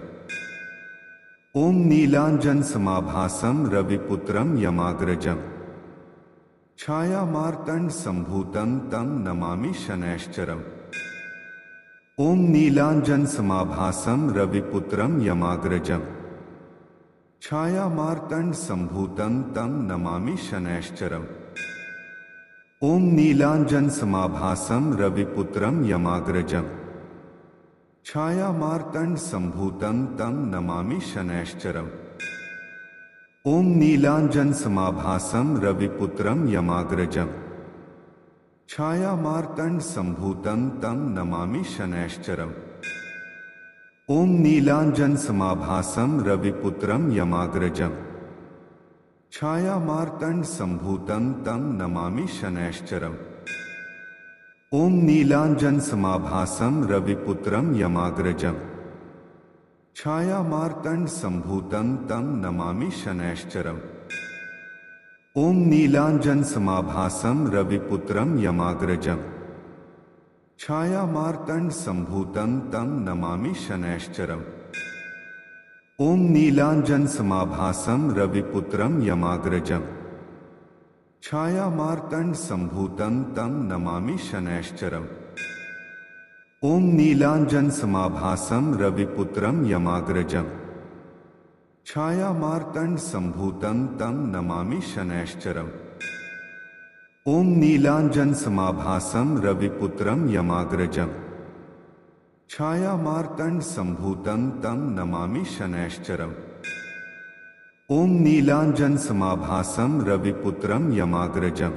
ओम नीलांजन समाभासं रविपुत्रं यमाग्रजम्। छायामार्तंड संभूतं तं नमामि शनैश्चरम्। ओम नीलांजन समाभासं रविपुत्रं यमाग्रजम्। छायामार्तंड संभूतं तं नमामि शनैश्चरम्। ओम नीलांजन समाभासं रविपुत्रं यमाग्रजम्। छायामार्तंड संभूतं तं नमामि शनैश्चरम्। ओम नीलांजन समाभासं रविपुत्रं यमाग्रजम्। छायामार्तंड संभूतं तं नमामि शनैश्चरम्। ओम नीलांजन समाभासं रविपुत्रं यमाग्रजम्। छायामार्तंड संभूतं तं नमामि शनैश्चरम्। ओम नीलांजन समाभासं रविपुत्रं यमाग्रजम्। छायामार्तंड संभूतं तं नमामि शनैश्चरम्। ओम नीलांजन समाभासं रविपुत्रं यमाग्रजम्। छायामार्तंड संभूतं तं नमामि शनैश्चरम्। ओम नीलांजन समाभासं रविपुत्रं यमाग्रजम्। छायामार्तंड संभूतं तं नमामि शनैश्चरम्। ओम नीलांजन समाभासं रविपुत्रं यमाग्रजम्। छायामार्तंड संभूतं तं नमामि शनैश्चरम्। ओम नीलांजन समाभासं रविपुत्रं यमाग्रजम्। छायामार्तंड संभूतं तं नमामि शनैश्चरम्। ओम नीलांजन समाभासं रविपुत्रं यमाग्रजम्।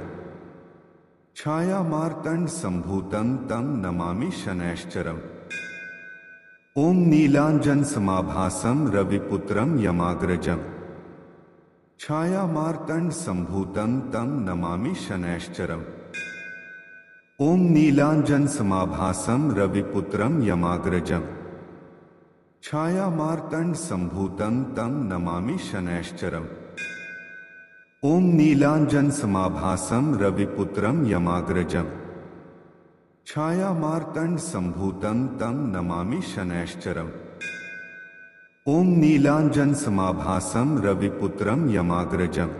छायामार्तंड संभूतं तं नमामि शनैश्चरम्। ओम नीलांजन समाभासं रविपुत्रं यमाग्रजम्। छायामार्तंड संभूतं तं नमामि शनैश्चरम्। ओम नीलांजन समाभासं रविपुत्रं यमाग्रजम्। छायामार्तंड संभूतं तं नमामि शनैश्चरम्। ओम नीलांजन समाभासं रविपुत्रं यमाग्रजम्। छायामार्तंड संभूतं तं नमामि शनैश्चरम्। ओम नीलांजन समाभासं रविपुत्रं यमाग्रजम्।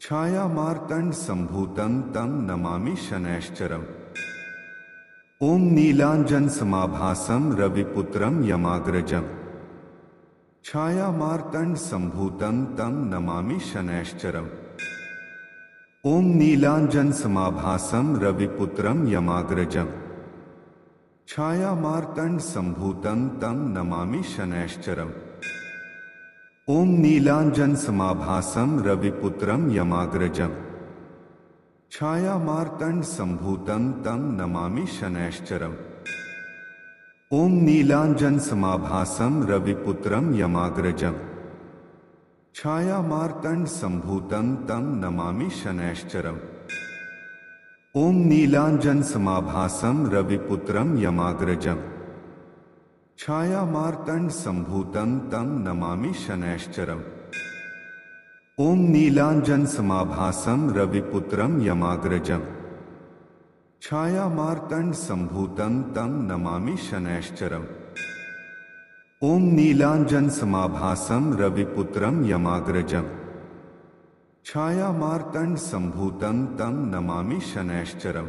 छायामार्तंड संभूतं तं नमामि शनैश्चरम्। ओम नीलांजन समाभासं रविपुत्रं यमाग्रजम्। छायामार्तंड संभूतं तं नमामि शनैश्चरम्। ओम नीलांजन समाभासं रविपुत्रं यमाग्रजम्। छायामार्तंड संभूतं तं नमामि शनैश्चरम्। ओम नीलांजन समाभासं रविपुत्रं यमाग्रजम्। छायामार्तंड संभूतं तं नमामि शनैश्चरम्। ओम नीलांजन समाभासं रविपुत्रं यमाग्रजम्। छायामार्तंड संभूतं तं नमामि शनैश्चरम्। ओम नीलांजन समाभासं रविपुत्रं यमाग्रजम्। छायामार्तंड संभूतं तं नमामि शनैश्चरम्। ओम नीलांजन समाभासं रविपुत्रं यमाग्रजम्। छायामार्तंड संभूतं तं नमामि शनैश्चरम्। ओम नीलांजन समाभासं रविपुत्रं यमाग्रजम्। छायामार्तंड संभूतं तं नमामि शनैश्चरम्।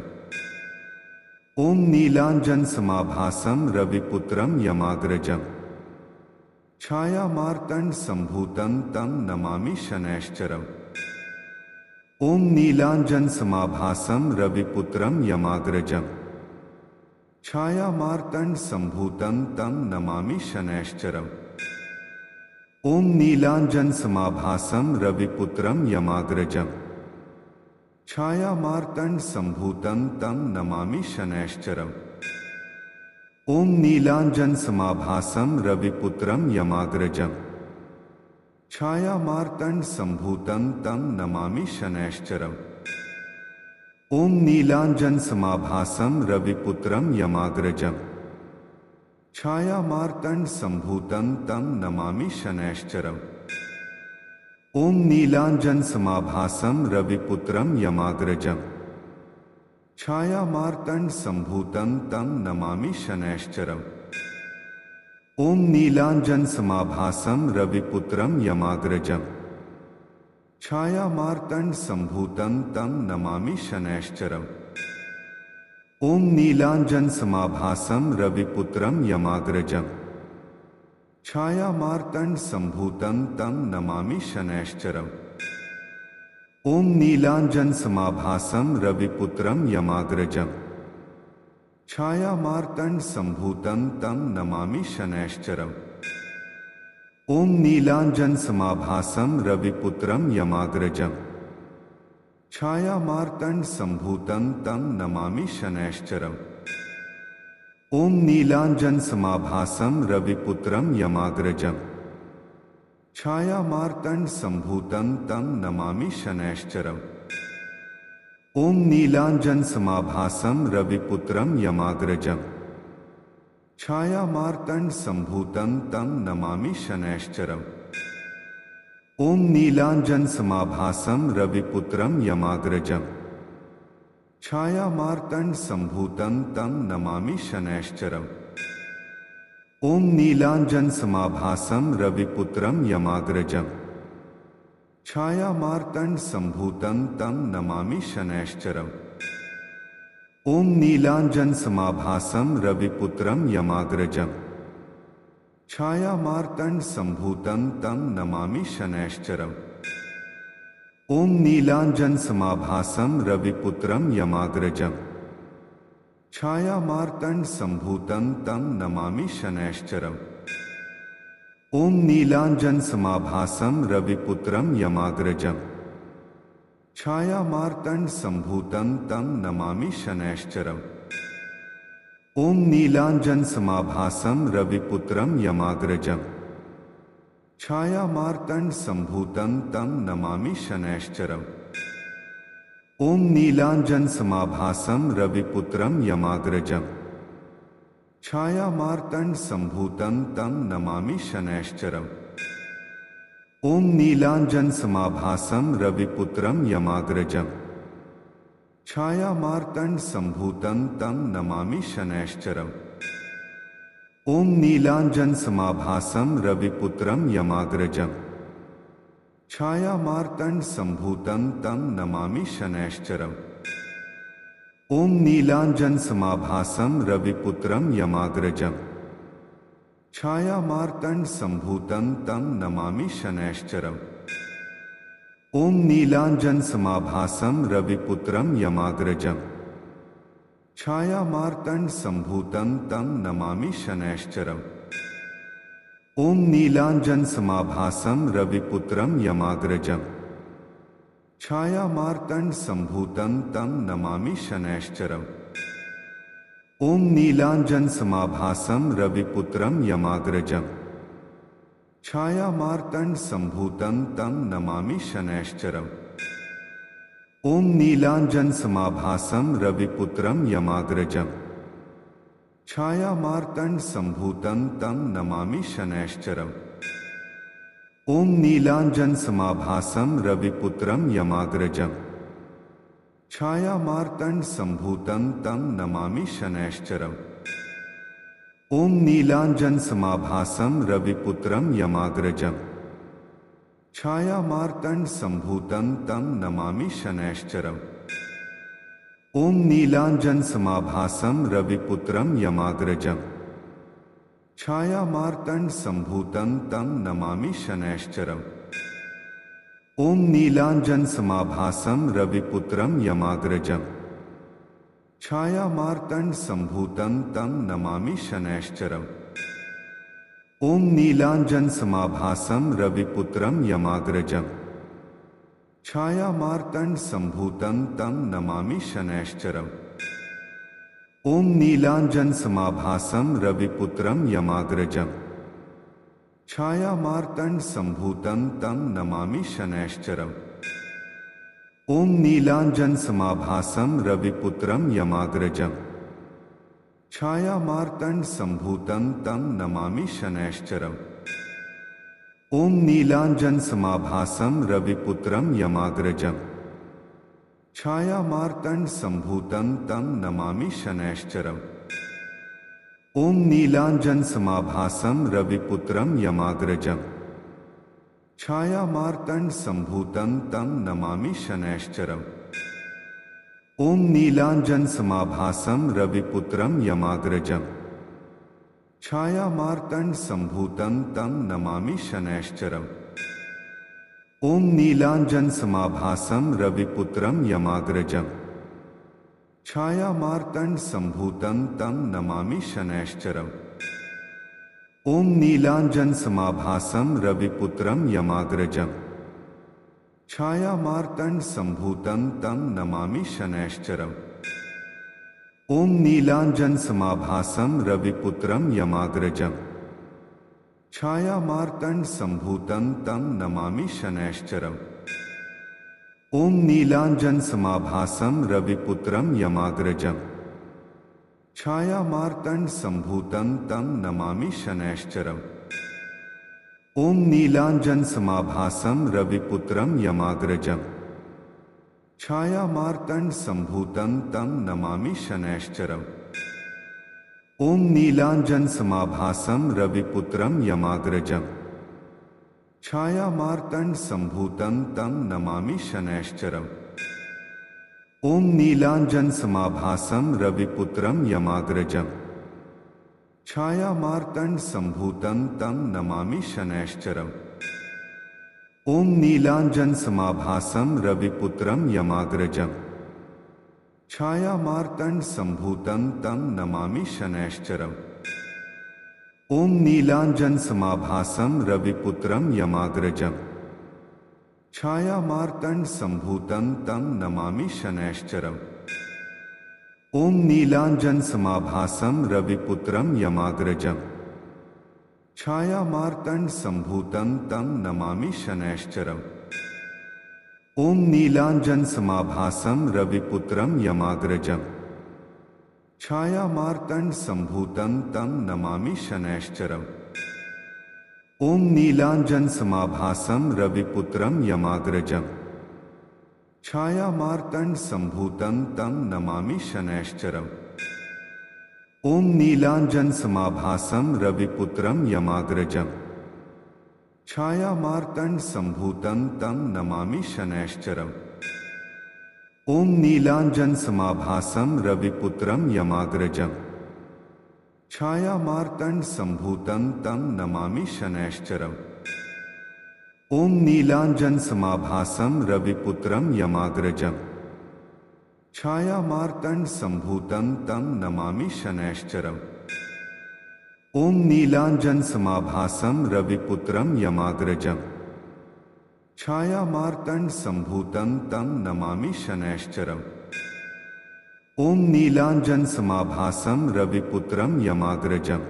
ओम नीलांजन समाभासं रविपुत्रं यमाग्रजम्। छायामार्तंड संभूतं तं नमामि शनैश्चरम्। ओम नीलांजन समाभासं रविपुत्रं यमाग्रजम्। छायामार्तंड संभूतं तं नमामि शनैश्चरम्। ओम नीलांजन समाभासं रविपुत्रं यमाग्रजम्। छायामार्तंड संभूतं तं नमामि शनैश्चरम्। ओम नीलांजन समाभासं रविपुत्रं यमाग्रजम्। छायामार्तंड संभूतं तं नमामि शनैश्चरम्। ओम नीलांजन समाभासं रविपुत्रं यमाग्रजम्। छायामार्तंड संभूतं तं नमामि शनैश्चरम्। ओम नीलांजन समाभासं रविपुत्रं यमाग्रजम्। छायामार्तंड संभूतं तं नमामि शनैश्चरम्। ओम नीलांजन समाभासं रविपुत्रं यमाग्रजम्। छायामार्तंड संभूतं तं नमामि शनैश्चरम्। ओम नीलांजन समाभासं रविपुत्रं यमाग्रजम्। छायामार्तंड संभूतं तं नमामि शनैश्चरम्। ओम नीलांजन समाभासं रविपुत्रं यमाग्रजम्। छायामार्तंड संभूतं तं नमामि शनैश्चरम्। ओम नीलांजन समाभासं रविपुत्रं यमाग्रजम्। छायामार्तंड संभूतं तं नमामि शनैश्चरम्। ओम नीलांजन समाभासं रविपुत्रं यमाग्रजम्। छायामार्तंड संभूतं तं नमामि शनैश्चरम्। ओम नीलांजन समाभासं रविपुत्रं यमाग्रजम्। छायामार्तंड संभूतं तं नमामि शनैश्चरम्। ओम नीलांजन समाभासं रविपुत्रं यमाग्रजम्। छायामार्तंड संभूतं तं नमामि शनैश्चरम्। ओम नीलांजन समाभासं रविपुत्रं यमाग्रजम्। छायामार्तंड संभूतं तं नमामि शनैश्चरम्। ओम नीलांजन समाभासं रविपुत्रं यमाग्रजम्। छायामार्तंड संभूतं तं नमामि शनैश्चरम्। ओम नीलांजन समाभासं रविपुत्रं यमाग्रजम्। छायामार्तंड संभूतं तं नमामि शनैश्चरम्। ओम नीलांजन समाभासं रविपुत्रं यमाग्रजम्। छायामार्तंड संभूतं तं नमामि शनैश्चरम्। ओम नीलांजन समाभासं रविपुत्रं यमाग्रजम्। छायामार्तंड संभूतं तं नमामि शनैश्चरम्। ओम नीलांजन समाभासं रविपुत्रं यमाग्रजम्। छायामार्तंड संभूतं तं नमामि शनैश्चरम्। ओम नीलांजन समाभासं रविपुत्रं यमाग्रजम्। छायामार्तंड संभूतं तं नमामि शनैश्चरम्। ओम नीलांजन समाभासं रविपुत्रं यमाग्रजम्। छायामार्तंड संभूतं तं नमामि शनैश्चरम्। ओम नीलांजन समाभासं रविपुत्रं यमाग्रजम्। छायामार्तंड संभूतं तं नमामि शनैश्चरम्। ओम नीलांजन समाभासं रविपुत्रं यमाग्रजम्। छायामार्तंड संभूतं तं नमामि शनैश्चरम्। ओम नीलांजन समाभासं रविपुत्रं यमाग्रजम्। छायामार्तंड संभूतं तं नमामि शनैश्चरम्। ओम नीलांजन समाभासं रविपुत्रं यमाग्रजम्। छायामार्तंड संभूतं तं नमामि शनैश्चरम्। ओम नीलांजन समाभासं रविपुत्रं यमाग्रजम्। छायामार्तंड संभूतं तं नमामि शनैश्चरम्। ओम नीलांजन समाभासं रविपुत्रं यमाग्रजम्। छायामार्तंड संभूतं तं नमामि शनैश्चरम्। ओम नीलांजन समाभासं रविपुत्रं यमाग्रजम्। छायामार्तंड संभूतं तं नमामि शनैश्चरम्। ओम नीलांजन समाभासं रविपुत्रं यमाग्रजम्। छायामार्तंड संभूतं तं नमामि शनैश्चरम्। ओम नीलांजन समाभासं रविपुत्रं यमाग्रजम्। छायामार्तंड संभूतं तं नमामि शनैश्चरम्। ओम नीलांजन समाभासं रविपुत्रं यमाग्रजम्। छायामार्तंड संभूतं तं नमामि शनैश्चरम्। ओम नीलांजन समाभासं रविपुत्रं यमाग्रजम्। छायामार्तंड संभूतं तं नमामि शनैश्चरम्। ओम नीलांजन समाभासं रविपुत्रं यमाग्रजम्। छायामार्तंड संभूतं तं नमामि शनैश्चरम्। ओम नीलांजन समाभासं रविपुत्रं यमाग्रजम्। छायामार्तंड संभूतं तं नमामि शनैश्चरम्। ओम नीलांजन समाभासं रविपुत्रं यमाग्रजम्। छायामार्तंड संभूतं तं नमामि शनैश्चरम्। ओम नीलांजन समाभासं रविपुत्रं यमाग्रजम्। छायामार्तंड संभूतं तं नमामि शनैश्चरम्। ओम नीलांजन समाभासं रविपुत्रं यमाग्रजम्। छायामार्तंड संभूतं तं नमामि शनैश्चरम्। ओम नीलांजन समाभासं रविपुत्रं यमाग्रजम्। छायामार्तंड संभूतं तं नमामि शनैश्चरम्। ओम नीलांजन समाभासं रविपुत्रं यमाग्रजम्। छायामार्तंड संभूतं तं नमामि शनैश्चरम्। ओम नीलांजन समाभासं रविपुत्रं यमाग्रजम्। छायामार्तंड संभूतं तं नमामि शनैश्चरम्। ओम नीलांजन समाभासं रविपुत्रं यमाग्रजम्। छायामार्तंड संभूतं तं नमामि शनैश्चरम्। ओम नीलांजन समाभासं रविपुत्रं यमाग्रजम्। छायामार्तंड संभूतं तं नमामि शनैश्चरम्। ओम नीलांजन समाभासं रविपुत्रं यमाग्रजम्। छायामार्तंड संभूतं तं नमामि शनैश्चरम्। ओम नीलांजन समाभासं रविपुत्रं यमाग्रजम्। छायामार्तंड संभूतं तं नमामि शनैश्चरम्। ओम नीलांजन समाभासं रविपुत्रं यमाग्रजम्। छायामार्तंड संभूतं तं नमामि शनैश्चरम्। ओम नीलांजन समाभासं रविपुत्रं यमाग्रजम्। छायामार्तंड संभूतं तं नमामि शनैश्चरम्। ओम नीलांजन समाभासं रविपुत्रं यमाग्रजम्। छायामार्तंड संभूतं तं नमामि शनैश्चरम्। ओम नीलांजन समाभासं रविपुत्रं यमाग्रजम्। छायामार्तंड संभूतं तं नमामि शनैश्चरम्। ओम नीलांजन समाभासं रविपुत्रं यमाग्रजम्। छायामार्तंड संभूतं तं नमामि शनैश्चरम्। ओम नीलांजन समाभासं रविपुत्रं यमाग्रजम्। छायामार्तंड संभूतं तं नमामि शनैश्चरम्। ओम नीलांजन समाभासं रविपुत्रं यमाग्रजम्। छायामार्तंड संभूतं तं नमामि शनैश्चरम्। ओम नीलांजन समाभासं रविपुत्रं यमाग्रजम्। छायामार्तंड संभूतं तं नमामि शनैश्चरम्। ओम नीलांजन समाभासं रविपुत्रं यमाग्रजम्।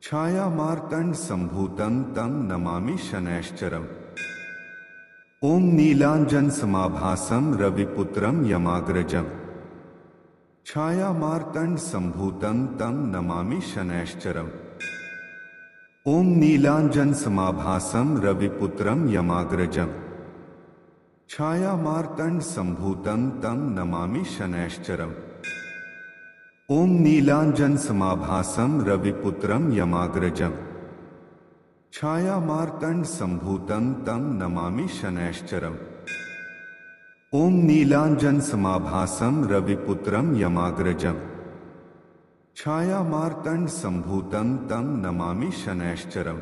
छायामार्तंड संभूतं तं नमामि शनैश्चरम्। ओम नीलांजन समाभासं रविपुत्रं यमाग्रजम्। छायामार्तंड संभूतं तं नमामि शनैश्चरम्। ओम नीलांजन समाभासं रविपुत्रं यमाग्रजम्। छायामार्तंड संभूतं तं नमामि शनैश्चरम्। ओम नीलांजन समाभासं रविपुत्रं यमाग्रजम्। छायामार्तंड संभूतं तं नमामि शनैश्चरम्। ओम नीलांजन समाभासं रविपुत्रं यमाग्रजम्। छायामार्तंड संभूतं तं नमामि शनैश्चरम्।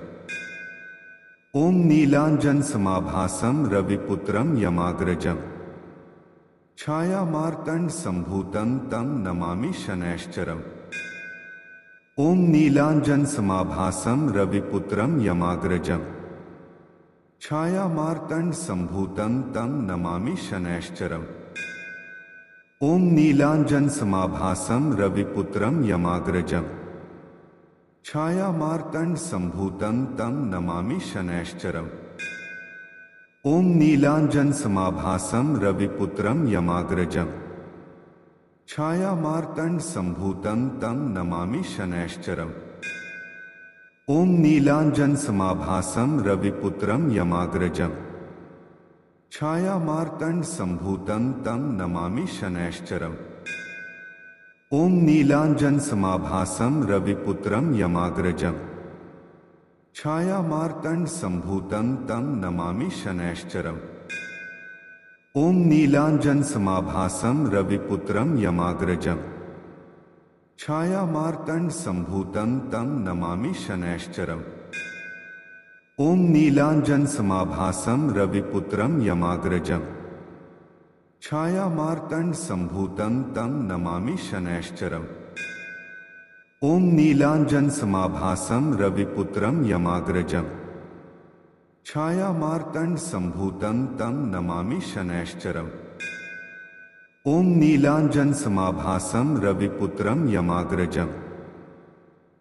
ओम नीलांजन समाभासं रविपुत्रं यमाग्रजम्। छायामार्तंड संभूतं तं नमामि शनैश्चरम्। ओम नीलांजन समाभासं रविपुत्रं यमाग्रजम्। छायामार्तंड संभूतं तं नमामि शनैश्चरम्। ओम नीलांजन समाभासं रविपुत्रं यमाग्रजम्। छायामार्तंड संभूतं तं नमामि शनैश्चरम्। ओम नीलांजन समाभासं रविपुत्रं यमाग्रजम्। छायामार्तंड संभूतं तं नमामि शनैश्चरम्। ओम नीलांजन समाभासं रविपुत्रं यमाग्रजम्। छायामार्तंड संभूतं तं नमामि शनैश्चरम्। ओम नीलांजन समाभासं रविपुत्रं यमाग्रजम्। छायामार्तंड संभूतं तं नमामि शनैश्चरम्। ओम नीलांजन समाभासं रविपुत्रं यमाग्रजम्। छायामार्तंड संभूतं तं नमामि शनैश्चरम्। ओम नीलांजन समाभासं रविपुत्रं यमाग्रजम्। छायामार्तंड संभूतं तं नमामि शनैश्चरम्। ओम नीलांजन समाभासं रविपुत्रं यमाग्रजम्। छायामार्तंड संभूतं तं नमामि शनैश्चरम्। ओम नीलांजन समाभासं रविपुत्रं यमाग्रजम्।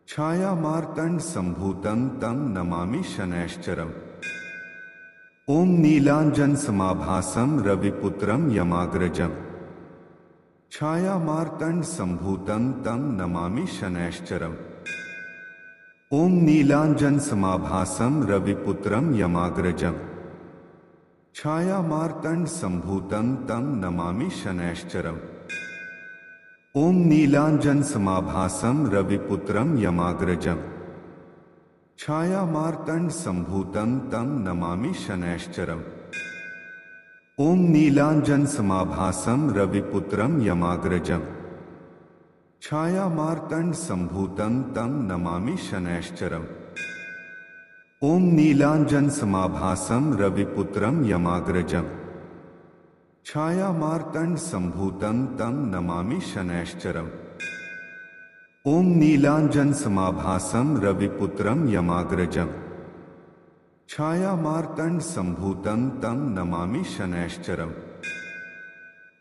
छायामार्तंड संभूतं तं नमामि शनैश्चरम्। ओम नीलांजन समाभासं रविपुत्रं यमाग्रजम्। छायामार्तंड संभूतं तं नमामि शनैश्चरम्। ओम नीलांजन समाभासं रविपुत्रं यमाग्रजम्। छायामार्तंड संभूतं तं नमामि शनैश्चरम्। ओम नीलांजन समाभासं रविपुत्रं यमाग्रजम्। छायामार्तंड संभूतं तं नमामि शनैश्चरम्। ओम नीलांजन समाभासं रविपुत्रं यमाग्रजम्। छायामार्तंड संभूतं तं नमामि शनैश्चरम्। ओम नीलांजन समाभासं रविपुत्रं यमाग्रजम्। छायामार्तंड संभूतं तं नमामि शनैश्चरम्। ओम नीलांजन समाभासं रविपुत्रं यमाग्रजम्। छायामार्तंड संभूतं तं नमामि शनैश्चरम्।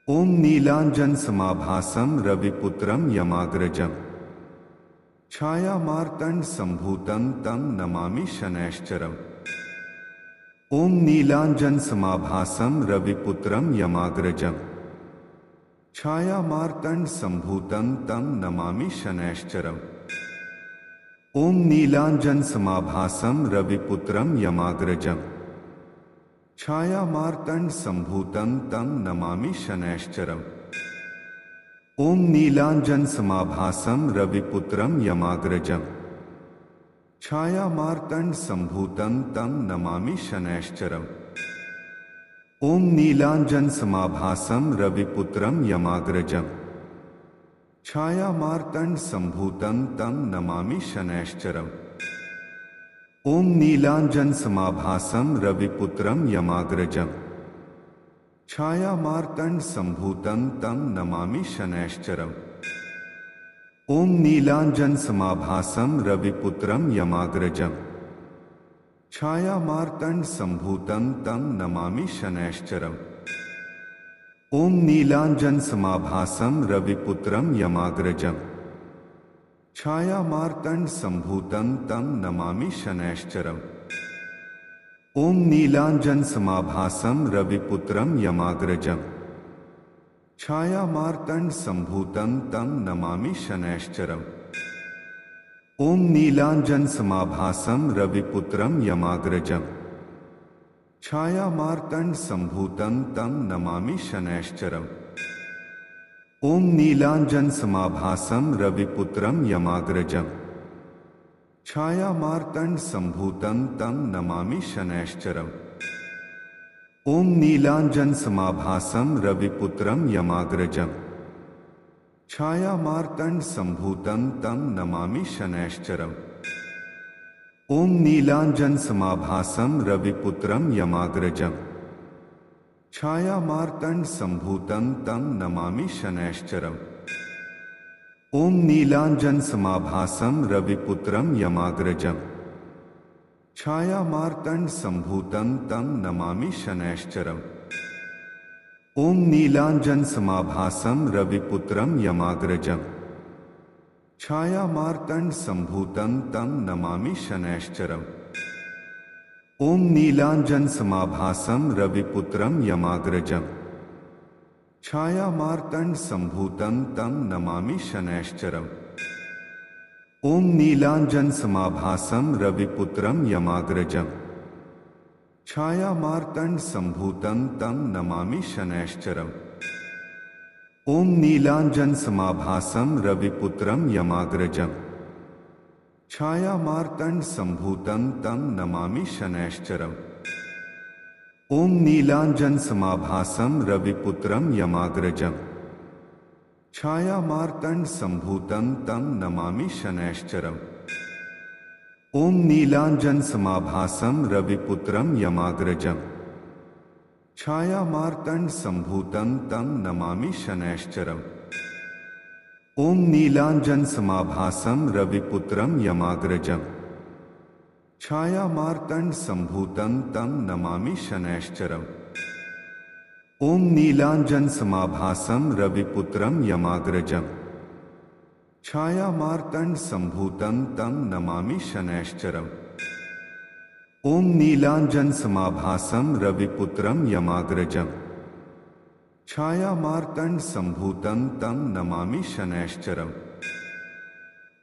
ओम नीलांजन समाभासं रविपुत्रं यमाग्रजम्। छायामार्तंड संभूतं तं नमामि शनैश्चरम्। ओम नीलांजन समाभासं रविपुत्रं यमाग्रजम्। छायामार्तंड संभूतं तं नमामि शनैश्चरम्। ओम नीलांजन समाभासं रविपुत्रं यमाग्रजम्। छायामार्तंड संभूतं तं नमामि शनैश्चरम्। ओम नीलांजन समाभासं रविपुत्रं यमाग्रजम्। छायामार्तंड संभूतं तं नमामि शनैश्चरम्। ओम नीलांजन समाभासं रविपुत्रं यमाग्रजम्। छायामार्तंड संभूतं तं नमामि शनैश्चरम्। ओम नीलांजन समाभासं रविपुत्रं यमाग्रजम्। छायामार्तंड संभूतं तं नमामि शनैश्चरम्। ओम नीलांजन समाभासं रविपुत्रं यमाग्रजम्। छायामार्तंड संभूतं तं नमामि शनैश्चरम्। ओम नीलांजन समाभासं रविपुत्रं यमाग्रजम्। छायामार्तंड संभूतं तं नमामि शनैश्चरम्। ओम नीलांजन समाभासं रविपुत्रं यमाग्रजम्। छायामार्तंड संभूतं तं नमामि शनैश्चरम्। ओम नीलांजन समाभासं रविपुत्रं यमाग्रजम्। छायामार्तंड संभूतं तं नमामि शनैश्चरम्। ओम नीलांजन समाभासं रविपुत्रं यमाग्रजम्। छायामार्तंड संभूतं तं नमामि शनैश्चरम्। ओम नीलांजन समाभासं रविपुत्रं यमाग्रजम्। छायामार्तंड संभूतं तं नमामि शनैश्चरम्। ओम नीलांजन समाभासं रविपुत्रं यमाग्रजम्। छायामार्तंड संभूतं तं नमामि शनैश्चरम्। ओम नीलांजन समाभासं रविपुत्रं यमाग्रजम्। छायामार्तंड संभूतं तं नमामि शनैश्चरम्। ओम नीलांजन समाभासं रविपुत्रं यमाग्रजम्। छायामार्तंड संभूतं तं नमामि शनैश्चरम्। ओम नीलांजन समाभासं रविपुत्रं यमाग्रजम्। छायामार्तंड संभूतं तं नमामि शनैश्चरम्। ओम नीलांजन समाभासं रविपुत्रं यमाग्रजम्। छायामार्तंड संभूतं तं नमामि शनैश्चरम्। ओम नीलांजन समाभासं रविपुत्रं यमाग्रजम्। छायामार्तंड संभूतं तं नमामि शनैश्चरम्। ओम नीलांजन समाभासं रविपुत्रं यमाग्रजम्। छायामार्तंड संभूतं तं नमामि शनैश्चरम्। ओम नीलांजन समाभासं रविपुत्रं यमाग्रजम्। छायामार्तंड संभूतं तं नमामि शनैश्चरम्। ओम नीलांजन समाभासं रविपुत्रं यमाग्रजम्। छायामार्तंड संभूतं तं नमामि शनैश्चरम्। ओम नीलांजन समाभासं रविपुत्रं यमाग्रजम्। छायामार्तंड संभूतं तं नमामि शनैश्चरम्। ओम नीलांजन समाभासं रविपुत्रं यमाग्रजम्। छायामार्तंड संभूतं तं नमामि शनैश्चरम्।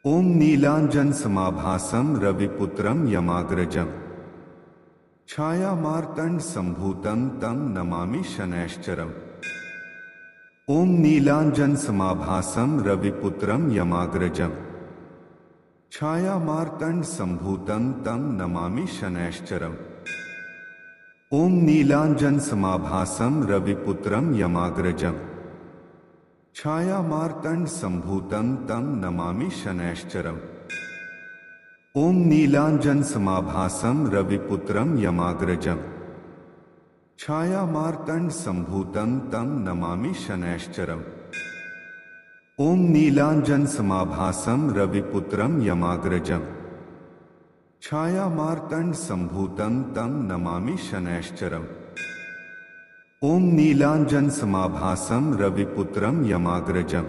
ओम नीलांजन समाभासं रविपुत्रं यमाग्रजम्। छायामार्तंड संभूतं तं नमामि शनैश्चरम्। ओम नीलांजन समाभासं रविपुत्रं यमाग्रजम्। छायामार्तंड संभूतं तं नमामि शनैश्चरम्। ओम नीलांजन समाभासं रविपुत्रं यमाग्रजम्। छायामार्तंड संभूतं तं नमामि शनैश्चरम्। ओम नीलांजन समाभासं रविपुत्रं यमाग्रजम्। छायामार्तंड संभूतं तं नमामि शनैश्चरम्। ओम नीलांजन समाभासं रविपुत्रं यमाग्रजम्। छायामार्तंड संभूतं तं नमामि शनैश्चरम्। ओम नीलांजन समाभासं रविपुत्रं यमाग्रजम्।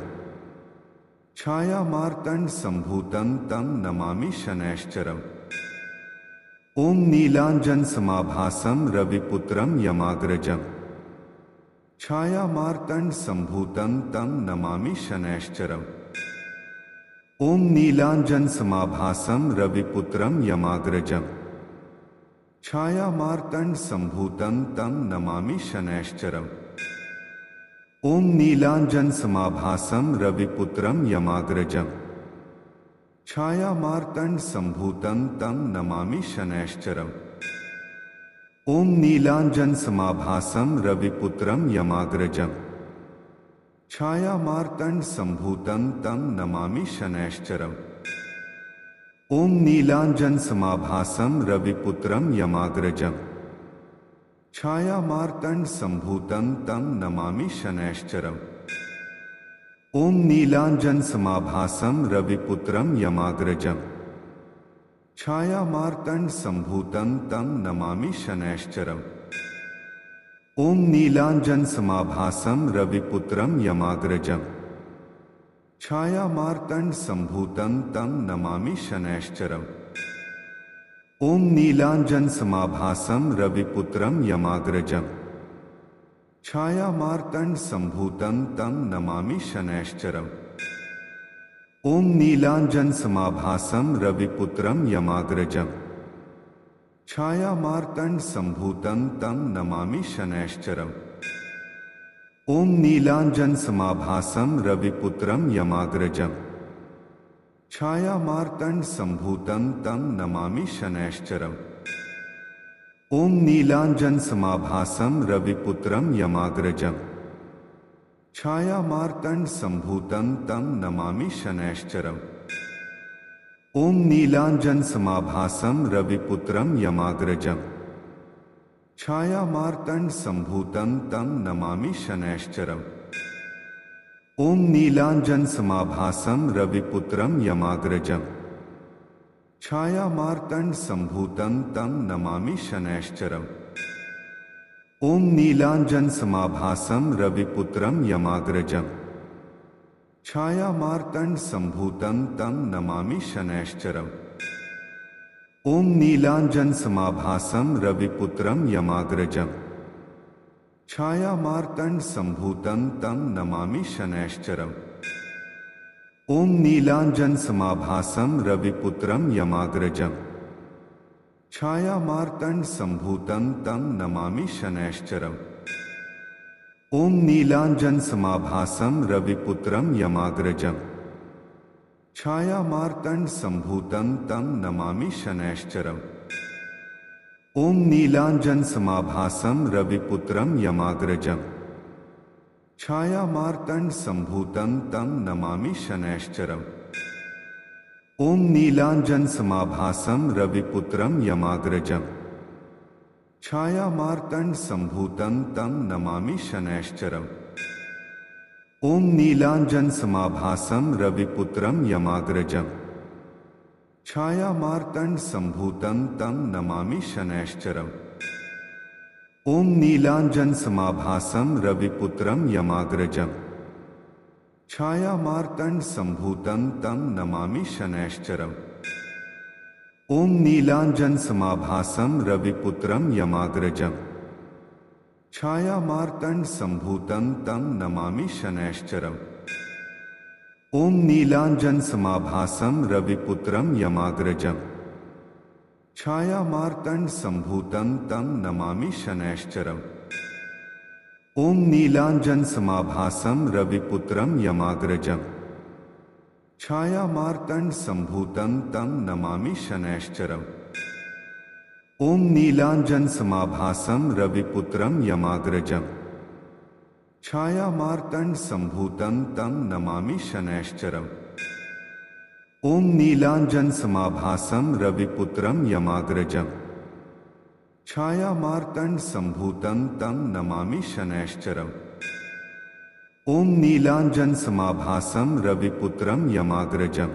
छायामार्तंड संभूतं तं नमामि शनैश्चरम्। ओम नीलांजन समाभासं रविपुत्रं यमाग्रजम्। छायामार्तंड संभूतं तं नमामि शनैश्चरम्। ओम नीलांजन समाभासं रविपुत्रं यमाग्रजम्। छायामार्तंड संभूतं तं नमामि शनैश्चरम्। ओम नीलांजन समाभासं रविपुत्रं यमाग्रजम्। छायामार्तंड संभूतं तं नमामि शनैश्चरम्। ओम नीलांजन समाभासं रविपुत्रं यमाग्रजम्। छायामार्तंड संभूतं तं नमामि शनैश्चरम्। ओम नीलांजन समाभासं रविपुत्रं यमाग्रजम्। छायामार्तंड संभूतं तं नमामि शनैश्चरम्। ओम नीलांजन समाभासं रविपुत्रं यमाग्रजम्। छायामार्तंड संभूतं तं नमामि शनैश्चरम्। ओम नीलांजन समाभासं रविपुत्रं यमाग्रजम्। छायामार्तंड संभूतं तं नमामि शनैश्चरम्। ओम नीलांजन समाभासं रविपुत्रं यमाग्रजम्। छायामार्तंड संभूतं तं नमामि शनैश्चरम्। ओम नीलांजन समाभासं रविपुत्रं यमाग्रजम्। छायामार्तंड संभूतं तं नमामि शनैश्चरम्। ओम नीलांजन समाभासं रविपुत्रं यमाग्रजम्। छायामार्तंड संभूतं तं नमामि शनैश्चरम्। ओम नीलांजन समाभासं रविपुत्रं यमाग्रजम्। छायामार्तंड संभूतं तं नमामि शनैश्चरम्। ओम नीलांजन समाभासं रविपुत्रं यमाग्रजम्। छायामार्तंड संभूतं तं नमामि शनैश्चरम्। ओम नीलांजन समाभासं रविपुत्रं यमाग्रजम्। छायामार्तंड संभूतं तं नमामि शनैश्चरम्। ओम नीलांजन समाभासं रविपुत्रं यमाग्रजम्। छायामार्तंड संभूतं तं नमामि शनैश्चरम्। ओम नीलांजन समाभासं रविपुत्रं यमाग्रजम्। छायामार्तंड संभूतं तं नमामि शनैश्चरम्। ओम नीलांजन समाभासं रविपुत्रं यमाग्रजम्। छायामार्तंड संभूतं तं नमामि शनैश्चरम्। ओम नीलांजन समाभासं रविपुत्रं यमाग्रजम्। छायामार्तंड संभूतं तं नमामि शनैश्चरम्। ओम नीलांजन समाभासं रविपुत्रं यमाग्रजम्। छायामार्तंड संभूतं तं नमामि शनैश्चरम्। ओम नीलांजन समाभासं रविपुत्रं यमाग्रजम्। छायामार्तंड संभूतं तं नमामि शनैश्चरम्। ओम नीलांजन समाभासं रविपुत्रं यमाग्रजम्। छायामार्तंड संभूतं तं नमामि शनैश्चरम्। ओम नीलांजन समाभासं रविपुत्रं यमाग्रजम्। छायामार्तंड संभूतं तं नमामि शनैश्चरम्। ओम नीलांजन समाभासं रविपुत्रं यमाग्रजम्। छायामार्तंड संभूतं तं नमामि शनैश्चरम्। ओम नीलांजन समाभासं रविपुत्रं यमाग्रजम्। छायामार्तंड संभूतं तं नमामि शनैश्चरम्। ओम नीलांजन समाभासं रविपुत्रं यमाग्रजम्। छायामार्तंड संभूतं तं नमामि शनैश्चरम्। ओम नीलांजन समाभासं रविपुत्रं यमाग्रजम्। छायामार्तंड संभूतं तं नमामि शनैश्चरम्। ओम नीलांजन समाभासं रविपुत्रं यमाग्रजम्। छायामार्तंड संभूतं तं नमामि शनैश्चरम्। ओम नीलांजन समाभासं रविपुत्रं यमाग्रजम्।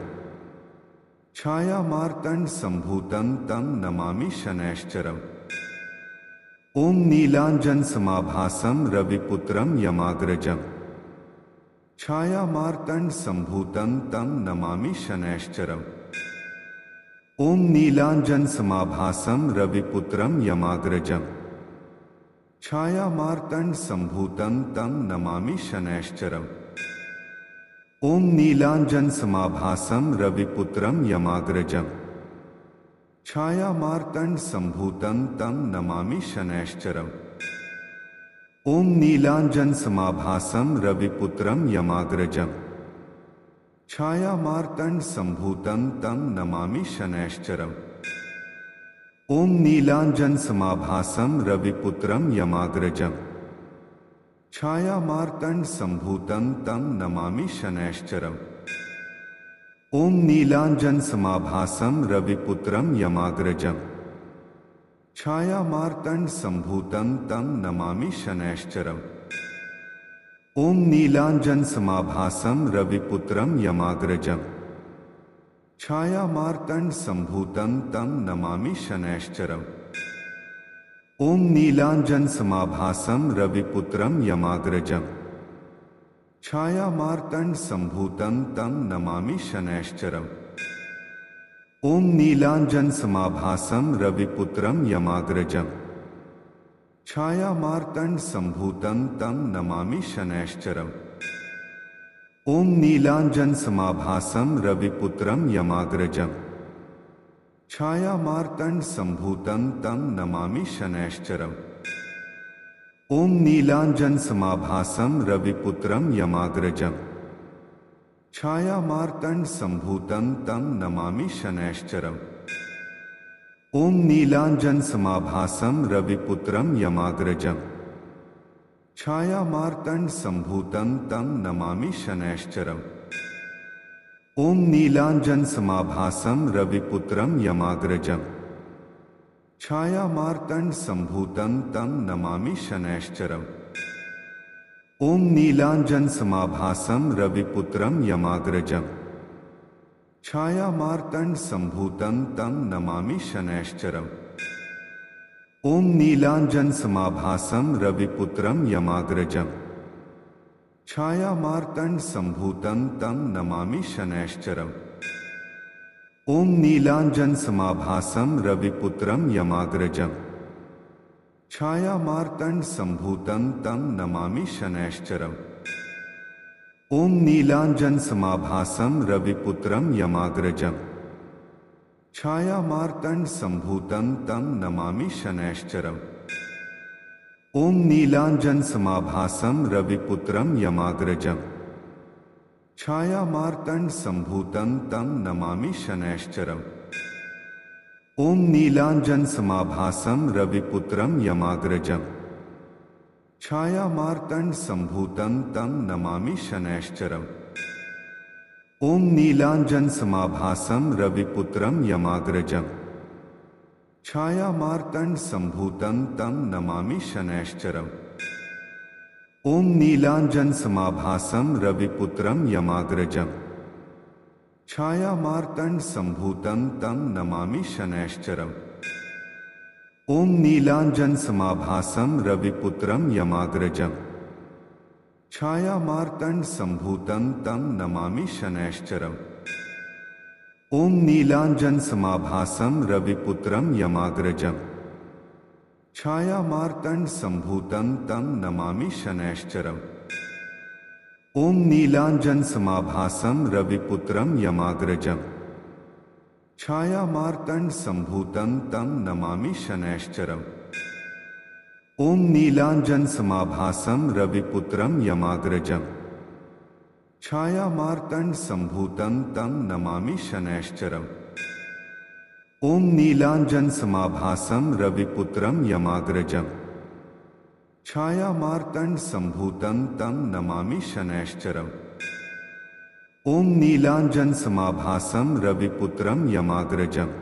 छायामार्तंड संभूतं तं नमामि शनैश्चरम्। ओम नीलांजन समाभासं रविपुत्रं यमाग्रजम्। छायामार्तंड संभूतं तं नमामि शनैश्चरम्। ओम नीलांजन समाभासं रविपुत्रं यमाग्रजम्। छायामार्तंड संभूतं तं नमामि शनैश्चरम्। ओम नीलांजन समाभासं रविपुत्रं यमाग्रजम्। छायामार्तंड संभूतं तं नमामि शनैश्चरम्। ओम नीलांजन समाभासं रविपुत्रं यमाग्रजम्। छायामार्तंड संभूतं तं नमामि शनैश्चरम्। ओम नीलांजन समाभासं रविपुत्रं यमाग्रजम्। छायामार्तंड संभूतं तं नमामि शनैश्चरम्। ओम नीलांजन समाभासं रविपुत्रं यमाग्रजम्। छायामार्तंड संभूतं तं नमामि शनैश्चरम्। ओम नीलांजन समाभासं रविपुत्रं यमाग्रजम्। छायामार्तंड संभूतं तं नमामि शनैश्चरम्। ओम नीलांजन समाभासं रविपुत्रं यमाग्रजम्। छायामार्तंड संभूतं तं नमामि शनैश्चरम्। ओम नीलांजन समाभासं रविपुत्रं यमाग्रजम्। छायामार्तंड संभूतं तं नमामि शनैश्चरम्। ओम नीलांजन समाभासं रविपुत्रं यमाग्रजम्। छायामार्तंड संभूतं तं नमामि शनैश्चरम्। ओम नीलांजन समाभासं रविपुत्रं यमाग्रजम्। छायामार्तंड संभूतं तं नमामि शनैश्चरम्। ओम नीलांजन समाभासं रविपुत्रं यमाग्रजम्। छायामार्तंड संभूतं तं नमामि शनैश्चरम्। ओम नीलांजन समाभासं रविपुत्रं यमाग्रजम्। छायामार्तंड संभूतं तं नमामि शनैश्चरम्। ओम नीलांजन समाभासं रविपुत्रं यमाग्रजम्। छायामार्तंड संभूतं तं नमामि शनैश्चरम्। ओम नीलांजन समाभासम रविपुत्रम यमाग्रजम्। छायामार्तंड संभूतं तं नमामि शनैश्चरम्। ओम नीलांजन समाभासम रविपुत्रम यमाग्रजम्। छायामार्तंड संभूतं तं नमामि शनैश्चरम्। ओम नीलांजन समाभासम रविपुत्रम यमाग्रजम्। छायामार्तंड संभूतं तं नमामि शनैश्चरम्। ओम नीलांजन समाभासम रविपुत्रम यमाग्रजम्। छायामार्तंड संभूतं तं नमामि शनैश्चरम्। ओम नीलांजन समाभासम रविपुत्रम यमाग्रजम्। छायामार्तंड संभूतं तं नमामि शनैश्चरम्। ओम नीलांजन समाभासम रविपुत्रम यमाग्रजम्। छायामार्तंड संभूतं तं नमामि शनैश्चरम्। ओम नीलांजन समाभासम रविपुत्रम यमाग्रजम्। छायामार्तंड संभूतं तं नमामि शनैश्चरम्। ओम नीलांजन समाभासम रविपुत्रम यमाग्रजम्। छायामार्तंड संभूतं तं नमामि शनैश्चरम्। ओम नीलांजन समाभासम रविपुत्रम यमाग्रजम्। छायामार्तंड संभूतं तं नमामि शनैश्चरम्। ओम नीलांजन समाभासम रविपुत्रम यमाग्रजम्। छायामार्तंड संभूतं तं नमामि शनैश्चरम्। ओम नीलांजन समाभासम रविपुत्रम यमाग्रजम्। छायामार्तंड संभूतं तं नमामि शनैश्चरम्। ओम नीलांजन समाभासम रविपुत्रम यमाग्रजम्। छायामार्तंड संभूतं तं नमामि शनैश्चरम्। ओम नीलांजन समाभासम रविपुत्रम यमाग्रजम्।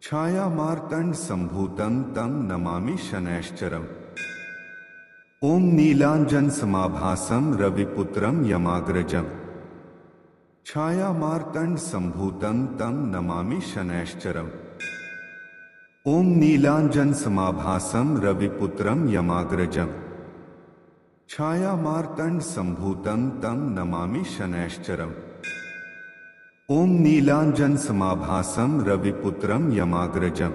छायामार्तंड संभूतं तं नमामि शनैश्चरम्। ओम नीलांजन समाभासम रविपुत्रम यमाग्रजम्। छायामार्तंड संभूतं तं नमामि शनैश्चरम्। ओम नीलांजन समाभासम रविपुत्रम यमाग्रजम्। छायामार्तंड संभूतं तं नमामि शनैश्चरम्। ओम नीलांजन समाभासम रविपुत्रम यमाग्रजम्।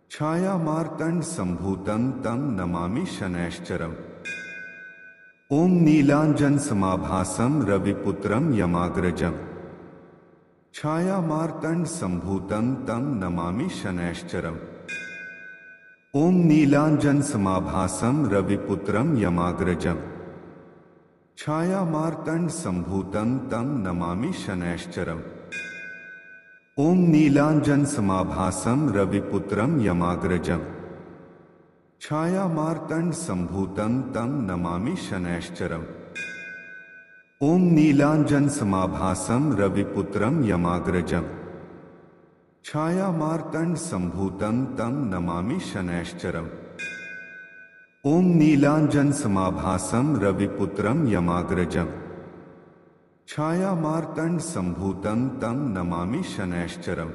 छायामार्तंड संभूतं तं नमामि शनैश्चरम्। ओम नीलांजन समाभासम रविपुत्रम यमाग्रजम्। छायामार्तंड संभूतं तं नमामि शनैश्चरम्। ओम नीलांजन समाभासम रविपुत्रम यमाग्रजम्। छायामार्तंड संभूतं तं नमामि शनैश्चरम्। ओम नीलांजन समाभासम रविपुत्रम यमाग्रजम्। छायामार्तंड संभूतं तं नमामि शनैश्चरम्। ओम नीलांजन समाभासम रविपुत्रम यमाग्रजम्। छायामार्तंड संभूतं तं नमामि शनैश्चरम्। ओम नीलांजन समाभासम रविपुत्रम यमाग्रजम्। छायामार्तंड संभूतं तं नमामि शनैश्चरम्।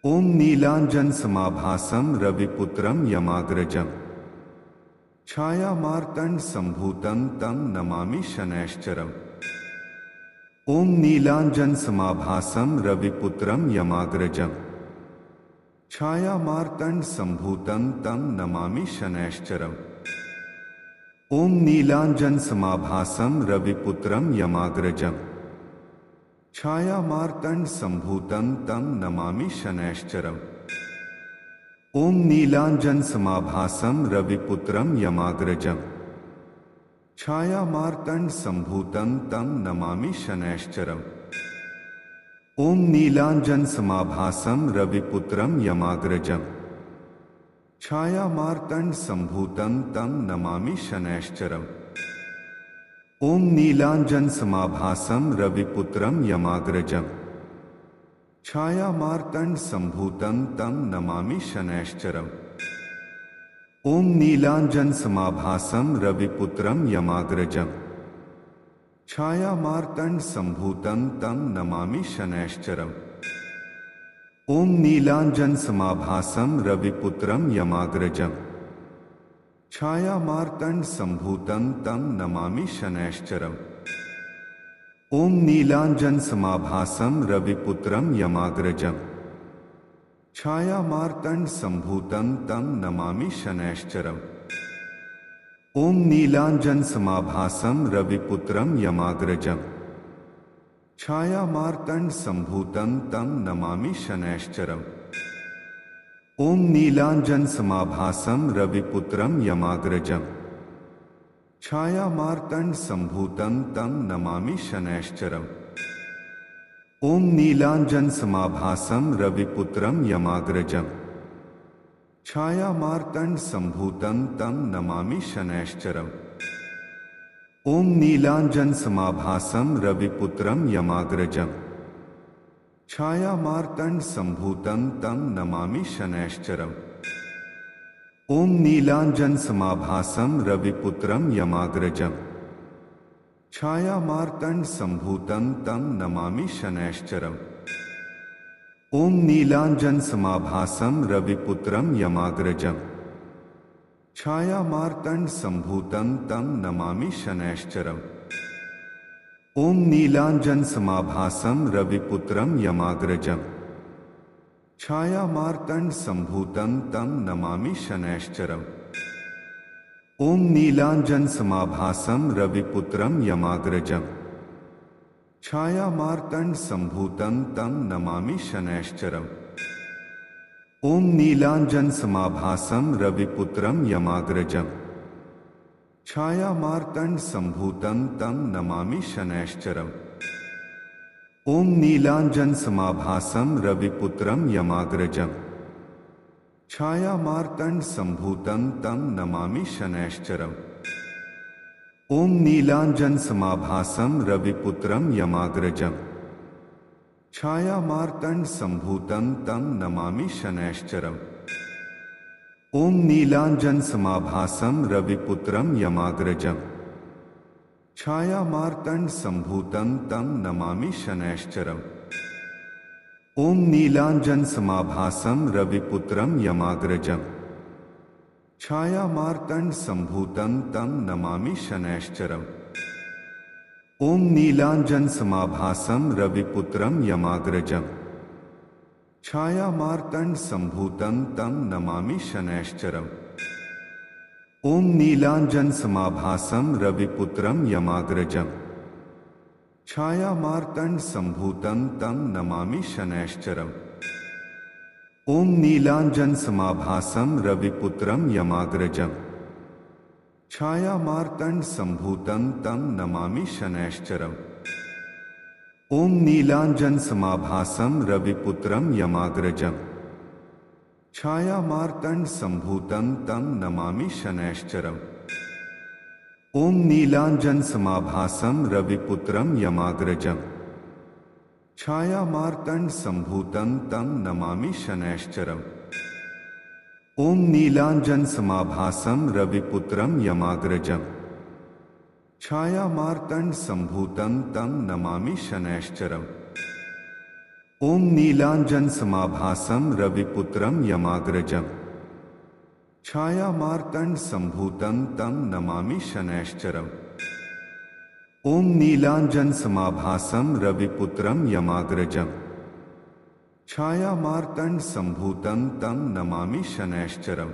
ओम नीलांजन समाभासम रविपुत्रम यमाग्रजम्। छायामार्तंड संभूतं तं नमामि शनैश्चरम्। ओम नीलांजन समाभासम रविपुत्रम यमाग्रजम्। छायामार्तंड संभूतं तं नमामि शनैश्चरम्। ओम नीलांजन समाभासम रविपुत्रम यमाग्रजम्। छायामार्तंड संभूतं तं नमामि शनैश्चरम्। ओम नीलांजन समाभासम रविपुत्रम यमाग्रजम्। छायामार्तंड संभूतं तं नमामि शनैश्चरम्। ओम नीलांजन समाभासम रविपुत्रम यमाग्रजम्। छायामार्तंड संभूतं तं नमामि शनैश्चरम्। ओम नीलांजन समाभासम रविपुत्रम यमाग्रजम्। छायामार्तंड संभूतं तं नमामि शनैश्चरम्। ओम नीलांजन समाभासम रविपुत्रम यमाग्रजम्। छायामार्तंड संभूतं तं नमामि शनैश्चरम्। ओम नीलांजन समाभासं रविपुत्रं यमाग्रजम्। छायामार्तंड संभूतं तं नमामि शनैश्चरम्। ओम नीलांजन समाभासं रविपुत्रं यमाग्रजम्। छायामार्तंड संभूतं तं नमामि शनैश्चरम्। ओम नीलांजन समाभासं रविपुत्रं यमाग्रजम्। छायामार्तंड संभूतं तं नमामि शनैश्चरम्। ओम नीलांजन समाभासं रविपुत्रं यमाग्रजम्। छायामार्तंड संभूतं तं नमामि शनैश्चरम्। ओम नीलांजन समाभासं रविपुत्रं यमाग्रजम्। छायामार्तंड संभूतं तं नमामि शनैश्चरम्। ओम नीलांजन समाभासं रविपुत्रं यमाग्रजम्। छायामार्तंड संभूतं तं नमामि शनैश्चरम्। ओम नीलांजन समाभासं रविपुत्रं यमाग्रजम्। छायामार्तंड संभूतं तं नमामि शनैश्चरम्। ओम नीलांजन समाभासं रविपुत्रं यमाग्रजम्। छायामार्तंड संभूतं तं नमामि शनैश्चरम्। ओम नीलांजन समाभासं रविपुत्रं यमाग्रजम्। छायामार्तंड संभूतं तं नमामि शनैश्चरम्। ओम नीलांजन समाभासं रविपुत्रं यमाग्रजम्। छायामार्तंड संभूतं तं नमामि शनैश्चरम्। ओम नीलांजन समाभासं रविपुत्रं यमाग्रजम्। छायामार्तंड संभूतं तं नमामि शनैश्चरम्। ओम नीलांजन समाभासं रविपुत्रं यमाग्रजम्। छायामार्तंड संभूतं तं नमामि शनैश्चरम्। ओम नीलांजन समाभासं रविपुत्रं यमाग्रजम्। छायामार्तंड संभूतं तं नमामि शनैश्चरम्। ओम नीलांजन समाभासं रविपुत्रं यमाग्रजम्। छायामार्तंड संभूतं तं नमामि शनैश्चरम्। ओम नीलांजन समाभासं रविपुत्रं यमाग्रजम्। छायामार्तंड संभूतं तं नमामि शनैश्चरम्। ओम नीलांजन समाभासं रविपुत्रं यमाग्रजम्। छायामार्तंड संभूतं तं नमामि शनैश्चरम्। ओम नीलांजन समाभासं रविपुत्रं यमाग्रजम्। छायामार्तंड संभूतं तं नमामि शनैश्चरम्। ओम नीलांजन समाभासं रविपुत्रं यमाग्रजम्। छायामार्तंड संभूतं तं नमामि शनैश्चरम्। ओम नीलांजन समाभासं रविपुत्रं यमाग्रजम्। छायामार्तंड संभूतं तं नमामि शनैश्चरम्। ओम नीलांजन समाभासं रविपुत्रं यमाग्रजम्। छायामार्तंड संभूतं तं नमामि शनैश्चरम्। ओम नीलांजन समाभासं रविपुत्रं यमाग्रजम्। छायामार्तंड संभूतं तं नमामि शनैश्चरम्। ओम नीलांजन समाभासं रविपुत्रं यमाग्रजम्। छायामार्तंड संभूतं तं नमामि शनैश्चरम्। ओम नीलांजन समाभासं रविपुत्रं यमाग्रजम्। छायामार्तंड संभूतं तं नमामि शनैश्चरम्।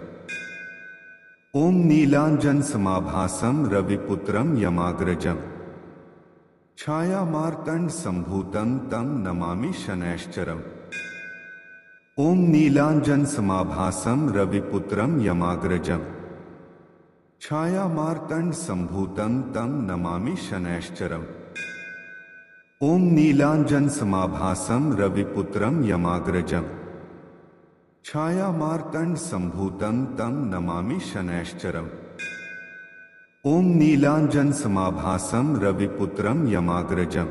ओम नीलांजन समाभासं रविपुत्रं यमाग्रजम्। छायामार्तंड संभूतं तं नमामि शनैश्चरम्। ओम नीलांजन समाभासं रविपुत्रं यमाग्रजम्। छायामार्तंड संभूतं तं नमामि शनैश्चरम्। ओम नीलांजन समाभासं रविपुत्रं यमाग्रजम्। छायामार्तंड संभूतं तं नमामि शनैश्चरम्। ओम नीलांजन समाभासं रविपुत्रं यमाग्रजम्।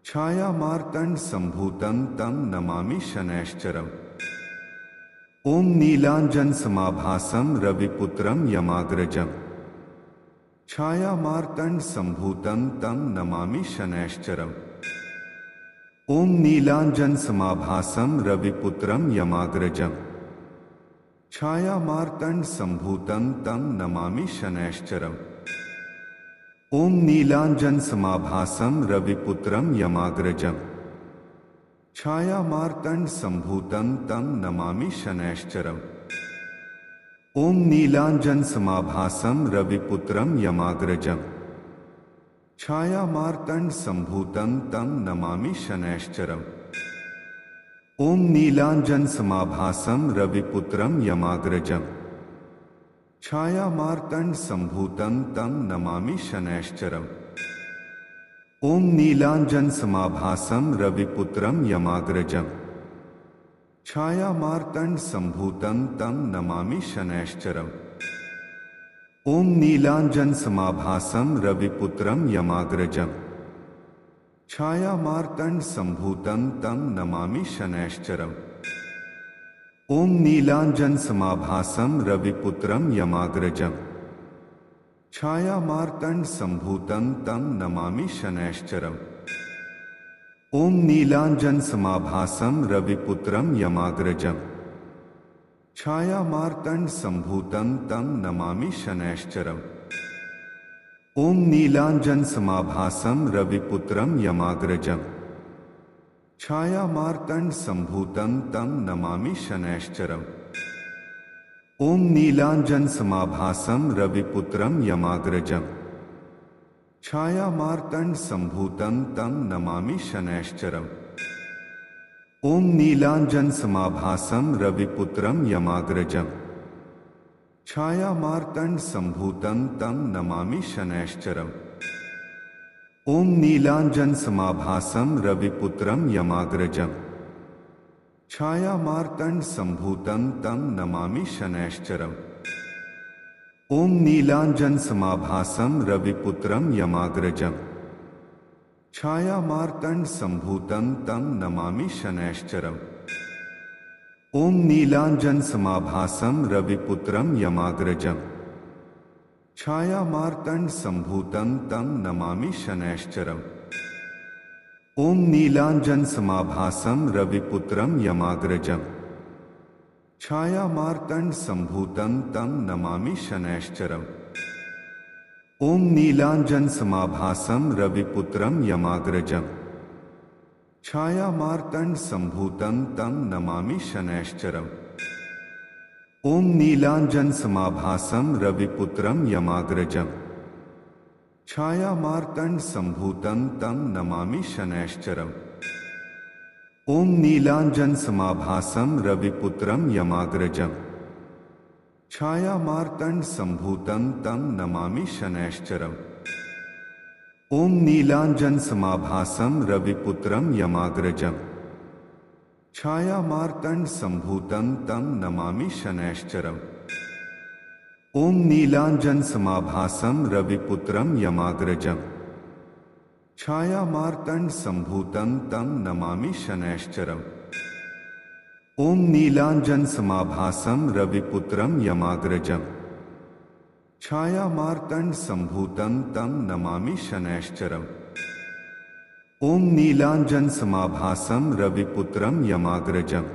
छायामार्तंड संभूतं तं नमामि शनैश्चरम्। ओम नीलांजन समाभासं रविपुत्रं यमाग्रजम्। छायामार्तंड संभूतं तं नमामि शनैश्चरम्। ओम नीलांजन समाभासं रविपुत्रं यमाग्रजम्। छायामार्तंड संभूतं तं नमामि शनैश्चरम्। ओम नीलांजन समाभासं रविपुत्रं यमाग्रजम्। छायामार्तंड संभूतं तं नमामि शनैश्चरम्। ओम नीलांजन समाभासं रविपुत्रं यमाग्रजम्। छायामार्तंड संभूतं तं नमामि शनैश्चरम्। ओम नीलांजन समाभासं रविपुत्रं यमाग्रजम्। छायामार्तंड संभूतं तं नमामि शनैश्चरम्। ओम नीलांजन समाभासं रविपुत्रं यमाग्रजम्। छायामार्तंड संभूतं तं नमामि शनैश्चरम्। ओम नीलांजन समाभासं रविपुत्रं यमाग्रजम्। छायामार्तंड संभूतं तं नमामि शनैश्चरम्। ओम नीलांजन समाभासं रविपुत्रं यमाग्रजम्। छायामार्तंड संभूतं तं नमामि शनैश्चरम्। ओम नीलांजन समाभासं रविपुत्रं यमाग्रजम्। छायामार्तंड संभूतं तं नमामि शनैश्चरम्। ओम नीलांजन समाभासं रविपुत्रं यमाग्रजम्। छायामार्तंड संभूतं तं नमामि शनैश्चरम्। ओम नीलांजन समाभासं रविपुत्रं यमाग्रजम्। छायामार्तंड संभूतं तं नमामि शनैश्चरम्। ओम नीलांजन समाभासं रविपुत्रं यमाग्रजम्। छायामार्तंड संभूतं तं नमामि शनैश्चरम्। ओम नीलांजन समाभासं रविपुत्रं यमाग्रजम्। छायामार्तंड संभूतं तं नमामि शनैश्चरम्। ओम नीलांजन समाभासं रविपुत्रं यमाग्रजम्। छायामार्तंड संभूतं तं नमामि शनैश्चरम्। ओम नीलांजन समाभासं रविपुत्रं यमाग्रजम्। छायामार्तंड संभूतं तं नमामि शनैश्चरम्। ओम नीलांजन समाभासं रविपुत्रं यमाग्रजम्। छायामार्तंड संभूतं तं नमामि शनैश्चरम्। ओम नीलांजन समाभासं रविपुत्रं यमाग्रजम्। छायामार्तंड संभूतं तं नमामि शनैश्चरम्। ओम नीलांजन समाभासं रविपुत्रं यमाग्रजम्। छायामार्तंड संभूतं तं नमामि शनैश्चरम्। ओम नीलांजन समाभासं रविपुत्रं यमाग्रजम्। छायामार्तंड संभूतं तं नमामि शनैश्चरम्। ओम नीलांजन समाभासं रविपुत्रं यमाग्रजम्। छायामार्तंड संभूतं तं नमामि शनैश्चरम्। ओम नीलांजन समाभासं रविपुत्रं यमाग्रजम्। छायामार्तंड संभूतं तं नमामि शनैश्चरम्। ओम नीलांजन समाभासं रविपुत्रं यमाग्रजम्। छायामार्तंड संभूतं तं नमामि शनैश्चरम्। ओम नीलांजन समाभासं रविपुत्रं यमाग्रजम्।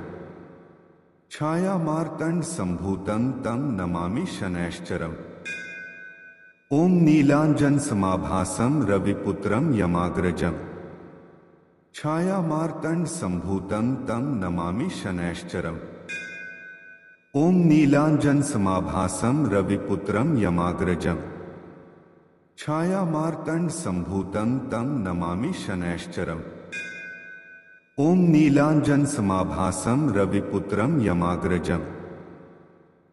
छायामार्तंड संभूतं तं नमामि शनैश्चरम्। ओम नीलांजन समाभासं रविपुत्रं यमाग्रजम्। छायामार्तंड संभूतं तं नमामि शनैश्चरम्। ओम नीलांजन समाभासं रविपुत्रं यमाग्रजम्। छायामार्तंड संभूतं तं नमामि शनैश्चरम्। ओम नीलांजन समाभासं रविपुत्रं यमाग्रजम्।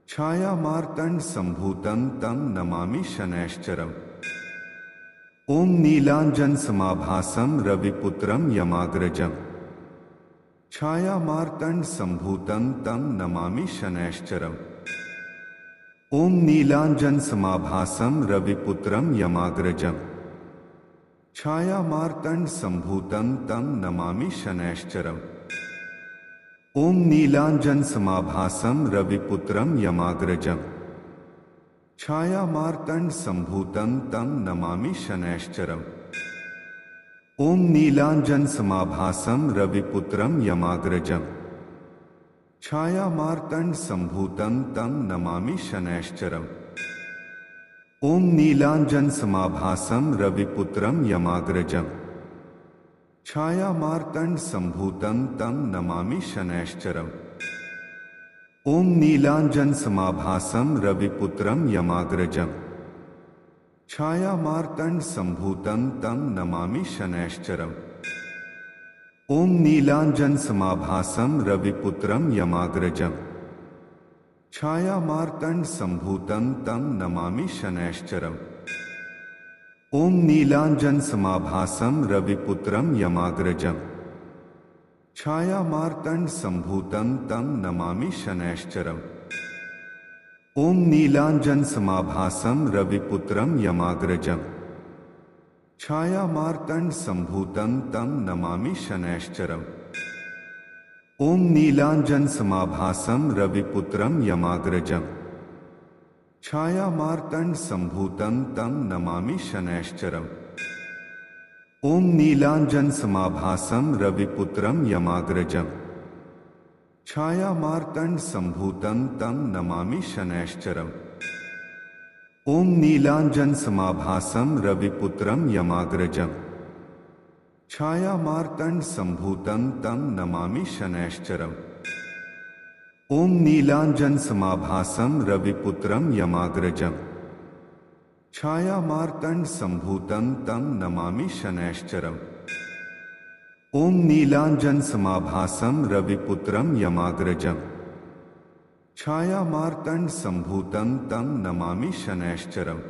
छायामार्तंड संभूतं तं नमामि शनैश्चरम्। ओम नीलांजन समाभासं रविपुत्रं यमाग्रजम्। छायामार्तंड संभूतं तं नमामि शनैश्चरम्। ओम नीलांजन समाभासं रविपुत्रं यमाग्रजम्। छायामार्तंड संभूतं तं नमामि शनैश्चरम्। ओम नीलांजन समाभासं रविपुत्रं यमाग्रजम्। छाया मार्तंड संभूतं तं नमामि शनैश्चरम्। ओम नीलांजन समाभासम रविपुत्रम यमाग्रजम। छाया मार्तंड संभूतं तं नमामि शनैश्चरम्। ओम नीलांजन समाभासम रविपुत्रम यमाग्रजम। छाया मार्तंड संभूतं तं नमामि शनैश्चरम्। ओम नीलांजन समाभासम रविपुत्रम यमाग्रजम। छाया मार्तंड संभूतं तं नमामि शनैश्चरम्। ओम नीलांजन समाभासम रविपुत्रम यमाग्रजम। छाया मार्तंड संभूतं तं नमामि शनैश्चरम्। ओम नीलांजन समाभासम रविपुत्रम यमाग्रजम। छाया मार्तंड संभूतं तं नमामि शनैश्चरम्। ओम नीलांजन समाभासम रविपुत्रम यमाग्रजम। छाया मार्तंड संभूतं तं नमामि शनैश्चरम्। ओम नीलांजन समाभासम रविपुत्रम यमाग्रजम। छाया मार्तंड संभूतं तं नमामि शनैश्चरम्। ओम नीलांजन समाभासम रविपुत्रम यमाग्रजम। छाया मार्तंड संभूतं तं नमामि शनैश्चरम्। ओम नीलांजन समाभासम रविपुत्रम यमाग्रजम। छाया मार्तंड संभूतं तं नमामि शनैश्चरम्। ओम नीलांजन समाभासम रविपुत्रम यमाग्रजम। छाया मार्तंड संभूतं तं नमामि शनैश्चरम्। ओम नीलांजन समाभासम रविपुत्रम यमाग्रजम। छाया मार्तंड संभूतं तं नमामि शनैश्चरम्।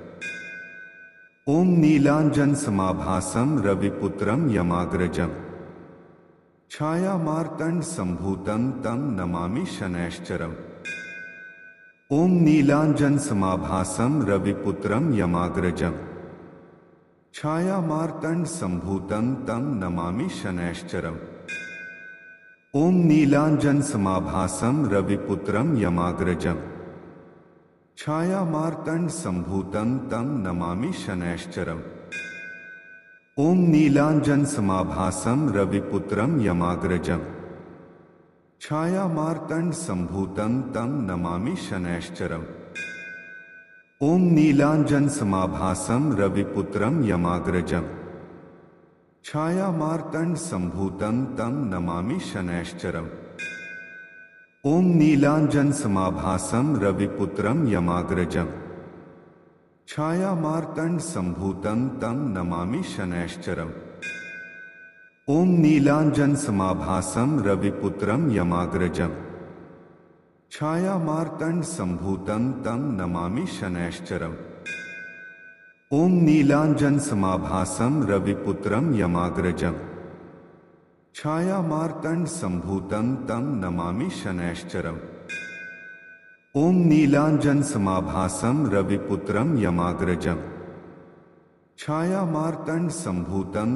ओम नीलांजन समाभासम रविपुत्रम यमाग्रजम। छाया मार्तंड संभूतं तं नमामि शनैश्चरम्। ओम नीलांजन समाभासम रविपुत्रम यमाग्रजम। छाया मार्तंड संभूतं तं नमामि शनैश्चरम्। ओम नीलांजन समाभासम रविपुत्रम यमाग्रजम। छाया मार्तंड संभूतं तं नमामि शनैश्चरम्। ओम नीलांजन समाभासम रविपुत्रम यमाग्रजम। छाया मार्तंड संभूतं तं नमामि शनैश्चरम्। ओम नीलांजन समाभासम रविपुत्रम यमाग्रजम। छाया मार्तंड संभूतं तं नमामि शनैश्चरम्। ओम नीलांजन समाभासम रविपुत्रम यमाग्रजम। छाया मार्तंड संभूतं तं नमामि शनैश्चरम्। ओम नीलांजन समाभासम रविपुत्रम यमाग्रजम। छाया मार्तंड संभूतं तं नमामि शनैश्चरम्। ओम नीलांजन समाभासम रविपुत्रम यमाग्रजम। छाया मार्तंड संभूतं तं नमामि शनैश्चरम्। ओम नीलांजन समाभासम रविपुत्रम यमाग्रजम। छाया मार्तंड संभूतं